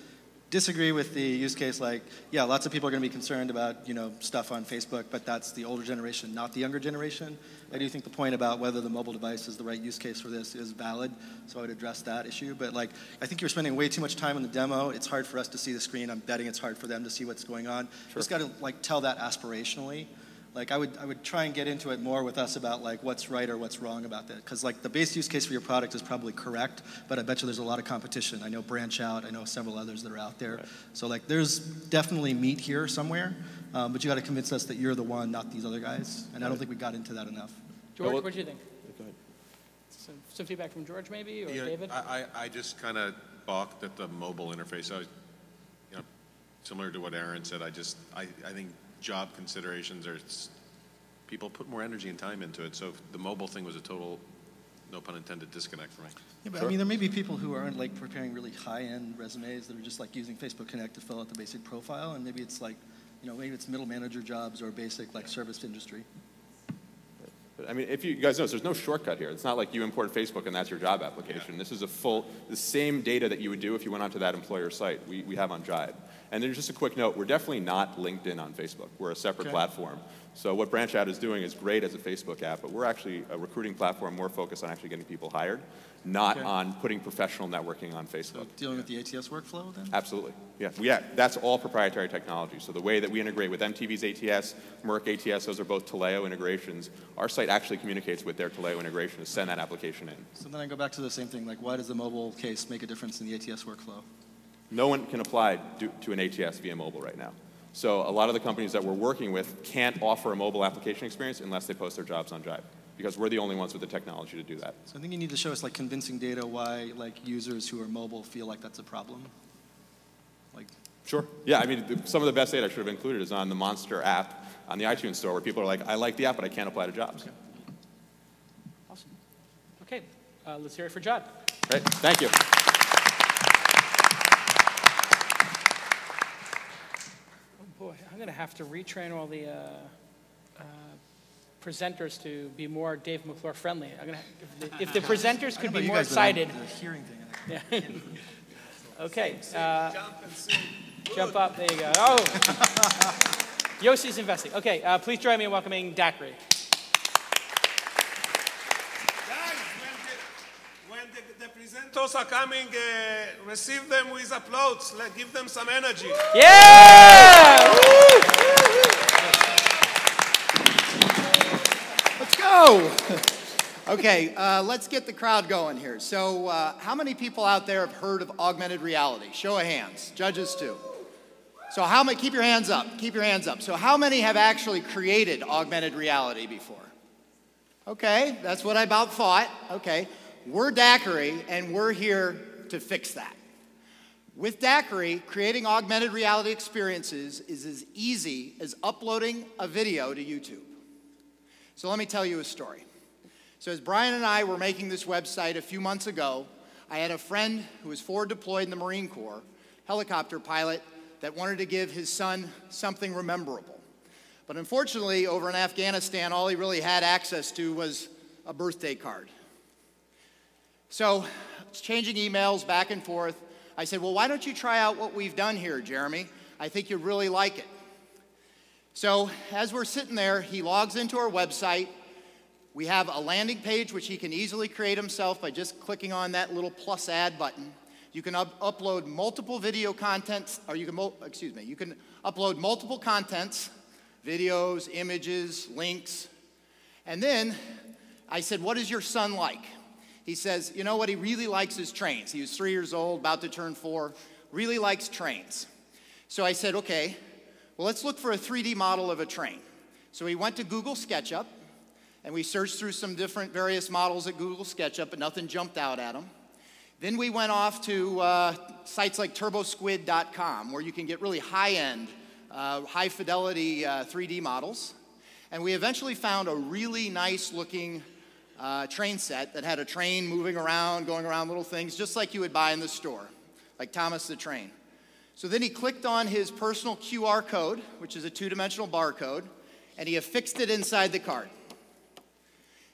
[SPEAKER 2] disagree with the use case, like, yeah, lots of people are going to be concerned about, stuff on Facebook, but that's the older generation, not the younger generation. I do think the point about whether the mobile device is the right use case for this is valid, so I would address that issue. But like, I think you're spending way too much time on the demo. It's hard for us to see the screen. I'm betting it's hard for them to see what's going on.
[SPEAKER 14] Sure.
[SPEAKER 2] Just got to like tell that aspirationally. Like I would try and get into it more with us about like what's right or what's wrong about that. Because like the base use case for your product is probably correct, but I bet you there's a lot of competition. I know Branch Out, I know several others that are out there. Right. So like there's definitely meat here somewhere, but you got to convince us that you're the one, not these other guys. And I don't think we got into that enough.
[SPEAKER 1] George, what do you think?
[SPEAKER 14] Go ahead.
[SPEAKER 1] Some feedback from George maybe, or
[SPEAKER 6] Yeah,
[SPEAKER 1] David?
[SPEAKER 6] I just kind of balked at the mobile interface. I was, similar to what Aaron said, I think job considerations are, people put more energy and time into it, so the mobile thing was a total, no pun intended, disconnect for me.
[SPEAKER 2] Yeah, but sure. I mean, there may be people who aren't like preparing really high-end resumes that are just like using Facebook Connect to fill out the basic profile, and maybe it's like, maybe it's middle manager jobs or basic like service industry.
[SPEAKER 14] But, I mean, if you guys notice, there's no shortcut here. It's not like you import Facebook and that's your job application. Yeah. This is the same data that you would do if you went onto that employer site we have on Jibe. And then just a quick note, we're definitely not LinkedIn on Facebook. We're a separate platform. So what Branch Out is doing is great as a Facebook app, but we're actually a recruiting platform more focused on actually getting people hired, not on putting professional networking on Facebook.
[SPEAKER 2] So dealing with the ATS workflow then?
[SPEAKER 14] Absolutely. Yeah, that's all proprietary technology. So the way that we integrate with MTV's ATS, Merck ATS, those are both Taleo integrations. Our site actually communicates with their Taleo integration to send that application in.
[SPEAKER 2] So then I go back to the same thing, like why does the mobile case make a difference in the ATS workflow?
[SPEAKER 14] No one can apply to an ATS via mobile right now. So a lot of the companies that we're working with can't offer a mobile application experience unless they post their jobs on Jibe, because we're the only ones with the technology to do that.
[SPEAKER 2] So I think you need to show us like convincing data why like users who are mobile feel like that's a problem. Like.
[SPEAKER 14] Sure. Yeah, I mean, some of the best data I should have included is on the Monster app on the iTunes store, where people are like, I like the app, but I can't apply to jobs.
[SPEAKER 1] Okay. Awesome. Okay, let's hear it for Jibe.
[SPEAKER 14] Great, thank you.
[SPEAKER 1] Boy, I'm going to have to retrain all the presenters to be more Dave McClure friendly. I'm gonna if the presenters could be more excited.
[SPEAKER 2] The hearing thing.
[SPEAKER 1] Yeah. Okay. Jump up. There you go. Oh, Yossi's investing. Okay. Please join me in welcoming Daqiri.
[SPEAKER 9] The presenters are coming, receive them with applause. Give them some energy.
[SPEAKER 1] Yeah!
[SPEAKER 15] Let's go. Okay, let's get the crowd going here. So how many people out there have heard of augmented reality? Show of hands. Judges too. So how many, keep your hands up. Keep your hands up. So how many have actually created augmented reality before? Okay, that's what I about thought. Okay. We're Daqiri, and we're here to fix that. With Daqiri, creating augmented reality experiences is as easy as uploading a video to YouTube. So let me tell you a story. So as Brian and I were making this website a few months ago, I had a friend who was forward deployed in the Marine Corps, helicopter pilot, that wanted to give his son something rememberable. But unfortunately, over in Afghanistan, all he really had access to was a birthday card. So, exchanging emails back and forth, I said, well, why don't you try out what we've done here, Jeremy? I think you'd really like it. So, as we're sitting there, he logs into our website. We have a landing page which he can easily create himself by just clicking on that little plus add button. You can upload multiple video contents, or you can, you can upload multiple contents, videos, images, links. And then I said, what is your son like? He says, you know what he really likes is trains. He was 3 years old, about to turn 4, really likes trains. So I said, okay, well, let's look for a 3D model of a train. So he went to Google SketchUp, And we searched through some different various models at Google SketchUp, but nothing jumped out at them. Then we went off to sites like turbosquid.com, where you can get really high-end, high-fidelity 3D models. And we eventually found a really nice-looking train set that had a train moving around, going around little things, just like you would buy in the store, like Thomas the Train. So then he clicked on his personal QR code, which is a two-dimensional barcode, and he affixed it inside the card.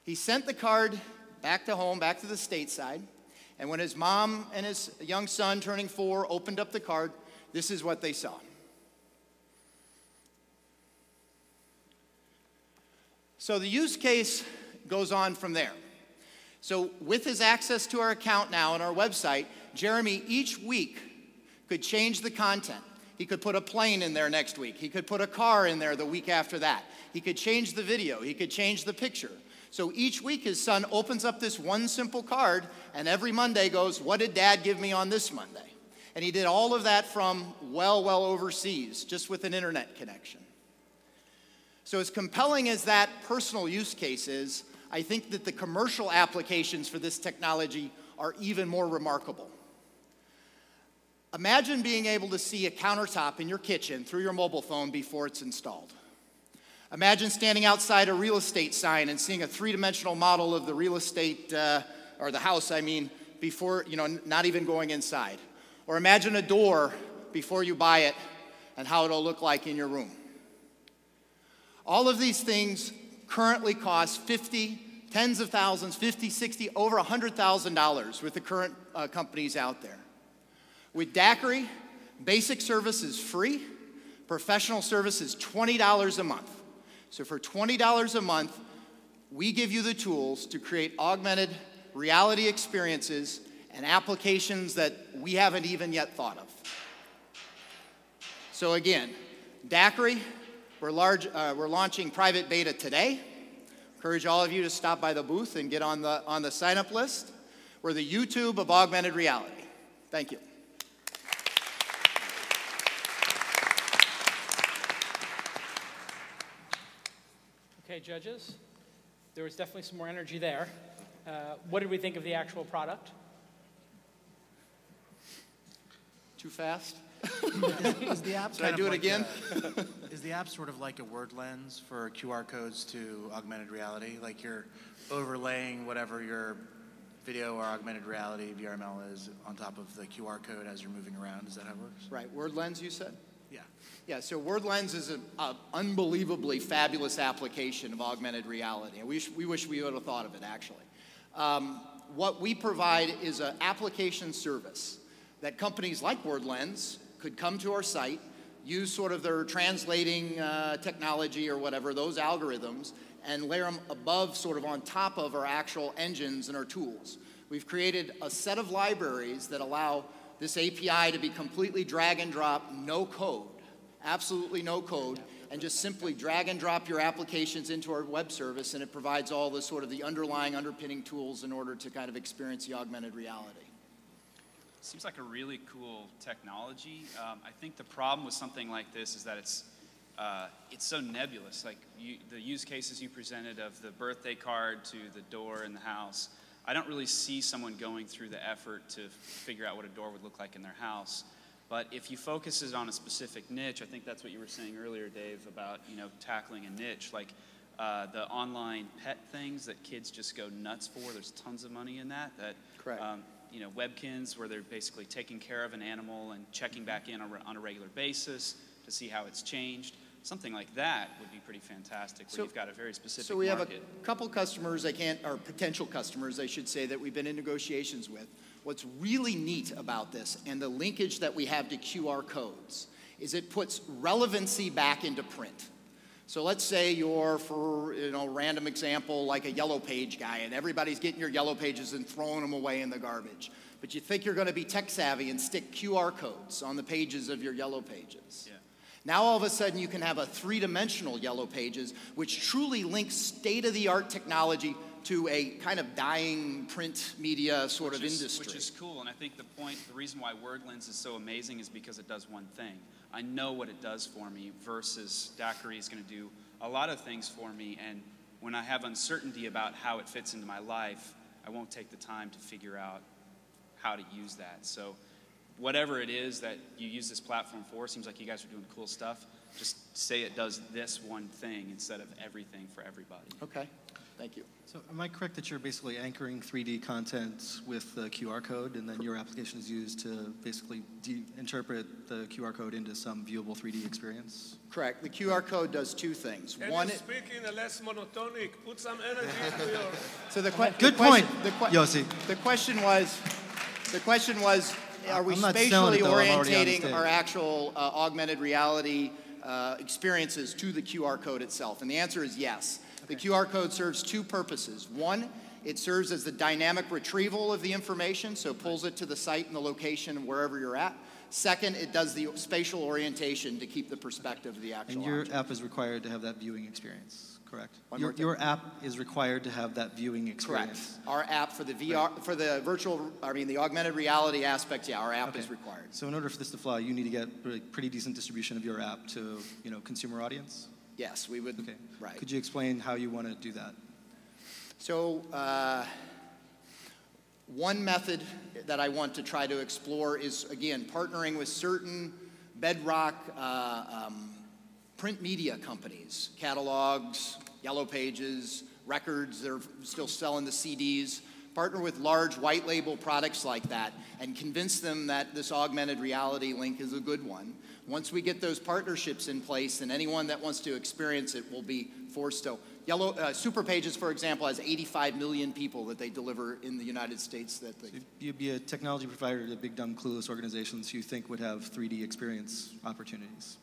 [SPEAKER 15] He sent the card back to home, back to the stateside, and when his mom and his young son, turning 4, opened up the card, this is what they saw. So the use case goes on from there. So with his access to our account now and our website, Jeremy each week could change the content. He could put a plane in there next week. He could put a car in there the week after that. He could change the video. He could change the picture. So each week his son opens up this one simple card, and every Monday goes, what did Dad give me on this Monday? And he did all of that from well overseas, just with an internet connection. So as compelling as that personal use case is, I think that the commercial applications for this technology are even more remarkable. Imagine being able to see a countertop in your kitchen through your mobile phone before it's installed. Imagine standing outside a real estate sign and seeing a three-dimensional model of the real estate, or the house, I mean, before, not even going inside. Or imagine a door before you buy it and how it'll look like in your room. All of these things currently cost tens of thousands, 50, 60, over $100,000 with the current companies out there. With Daqiri, basic service is free, professional service is $20 a month. So for $20 a month, we give you the tools to create augmented reality experiences and applications that we haven't even yet thought of. So again, Daqiri, we're launching private beta today. Encourage all of you to stop by the booth and get on the sign-up list. We're the YouTube of augmented reality. Thank you.
[SPEAKER 1] Okay, judges, there was definitely some more energy there. What did we think of the actual product?
[SPEAKER 15] Too fast?
[SPEAKER 7] Is the app
[SPEAKER 15] Should I do it again?
[SPEAKER 7] Is the app sort of like a word lens for QR codes to augmented reality? Like you're overlaying whatever your video or augmented reality VRML is on top of the QR code as you're moving around? Is that how it works?
[SPEAKER 15] Right, word lens you said?
[SPEAKER 7] Yeah.
[SPEAKER 15] Yeah, so word lens is an unbelievably fabulous application of augmented reality. And we wish we would have thought of it, actually. What we provide is an application service that companies like WordLens could come to our site, use sort of their translating technology or whatever, those algorithms, and layer them above, sort of on top of our actual engines and our tools. We've created a set of libraries that allow this API to be completely drag and drop, no code, absolutely no code, and just simply drag and drop your applications into our web service, and it provides all the sort of the underlying underpinning tools in order to kind of experience the augmented reality.
[SPEAKER 8] Seems like a really cool technology. I think the problem with something like this is that it's so nebulous. Like the use cases you presented of the birthday card to the door in the house, I don't really see someone going through the effort to figure out what a door would look like in their house. But if you focus it on a specific niche, I think that's what you were saying earlier, Dave, about tackling a niche. Like the online pet things that kids just go nuts for, there's tons of money in that.
[SPEAKER 15] Correct.
[SPEAKER 8] Webkins where they're basically taking care of an animal and checking back in on a regular basis to see how it's changed. Something like that would be pretty fantastic where you've got a very specific
[SPEAKER 15] So we
[SPEAKER 8] market.
[SPEAKER 15] have a couple customers, or potential customers, I should say, that we've been in negotiations with. What's really neat about this and the linkage that we have to QR codes is it puts relevancy back into print. So let's say you're, for random example, like a yellow page guy, and everybody's getting your yellow pages and throwing them away in the garbage. But you think you're going to be tech savvy and stick QR codes on the pages of your yellow pages. Yeah. Now all of a sudden you can have a three-dimensional yellow pages, which truly links state-of-the-art technology to a kind of dying print media sort of industry.
[SPEAKER 8] Which is cool, and I think the reason why WordLens is so amazing is because it does one thing. I know what it does for me versus Daqiri is going to do a lot of things for me, and when I have uncertainty about how it fits into my life, I won't take the time to figure out how to use that. So whatever it is that you use this platform for, seems like you guys are doing cool stuff. Just say it does this one thing instead of everything for everybody.
[SPEAKER 15] Okay, thank you.
[SPEAKER 2] So am I correct that you're basically anchoring 3D content with the QR code, and then your application is used to basically interpret the QR code into some viewable 3D experience?
[SPEAKER 15] Correct. The QR code does two things.
[SPEAKER 9] Can
[SPEAKER 15] One,
[SPEAKER 9] you speak in a less monotonic? Put some energy into your...
[SPEAKER 15] so the
[SPEAKER 2] Good point,
[SPEAKER 15] Yossi. The question was, are we
[SPEAKER 2] I'm not selling
[SPEAKER 15] spatially
[SPEAKER 2] it, though. I'm already on
[SPEAKER 15] orientating
[SPEAKER 2] stage.
[SPEAKER 15] our actual augmented reality experiences to the QR code itself? And the answer is yes. The QR code serves two purposes. One, it serves as the dynamic retrieval of the information, so it pulls it to the site and the location wherever you're at. Second, it does the spatial orientation to keep the perspective of the actual
[SPEAKER 2] And your
[SPEAKER 15] object.
[SPEAKER 2] app is required to have that viewing experience, correct?
[SPEAKER 15] One more
[SPEAKER 2] Your app is required to have that viewing experience.
[SPEAKER 15] Correct. Our app for the VR, for the the augmented reality aspect, yeah, our app
[SPEAKER 2] Okay.
[SPEAKER 15] is required.
[SPEAKER 2] So in order for this to fly, you need to get pretty decent distribution of your app to, consumer audience?
[SPEAKER 15] Yes, we would.
[SPEAKER 2] Okay.
[SPEAKER 15] Right.
[SPEAKER 2] Could you explain how you want to do that?
[SPEAKER 15] So one method that I want to try to explore is, again, partnering with certain bedrock print media companies, catalogs, yellow pages, records that are still selling the CDs. Partner with large white label products like that and convince them that this augmented reality link is a good one. Once we get those partnerships in place, then anyone that wants to experience it will be forced to. Super Pages, for example, has 85 million people that they deliver in the United States. So
[SPEAKER 2] you'd be a technology provider to big, dumb, clueless organizations you think would have 3D experience opportunities.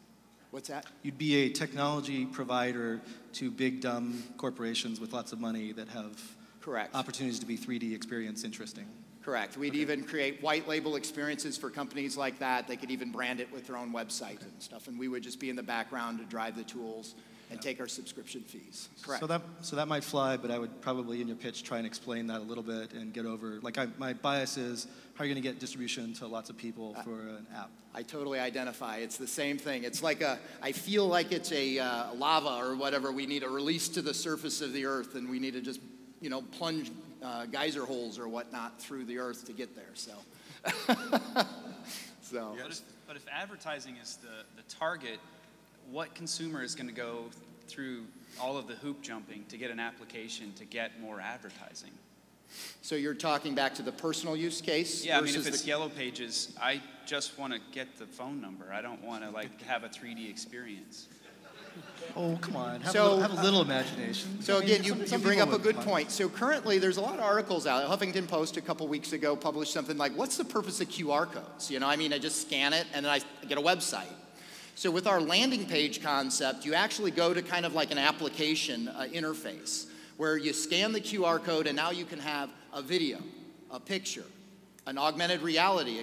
[SPEAKER 15] What's that?
[SPEAKER 2] You'd be a technology provider to big, dumb corporations with lots of money that have
[SPEAKER 15] Correct.
[SPEAKER 2] opportunities to be 3D experience interesting.
[SPEAKER 15] Correct. We'd even create white label experiences for companies like that. They could even brand it with their own website and stuff, and we would just be in the background to drive the tools and take our subscription fees. Correct.
[SPEAKER 2] So that might fly, but I would probably in your pitch try and explain that a little bit and get over, my bias is, how are you going to get distribution to lots of people for an app?
[SPEAKER 15] I totally identify. It's the same thing. It's like I feel like it's a lava or whatever we need to release to the surface of the earth, and we need to just, plunge geyser holes or whatnot through the earth to get there. So,
[SPEAKER 8] But if advertising is the target, what consumer is going to go through all of the hoop jumping to get an application to get more advertising?
[SPEAKER 15] So you're talking back to the personal use case?
[SPEAKER 8] Yeah, I mean, if it's Yellow Pages, I just want to get the phone number. I don't want to have a 3D experience.
[SPEAKER 2] Oh, come on. Have a little imagination.
[SPEAKER 15] So again, you bring up a good
[SPEAKER 2] would.
[SPEAKER 15] point. So currently, there's a lot of articles out. Huffington Post a couple weeks ago published something like, what's the purpose of QR codes? I just scan it and then I get a website. So with our landing page concept, you actually go to kind of like an application interface where you scan the QR code and now you can have a video, a picture, an augmented reality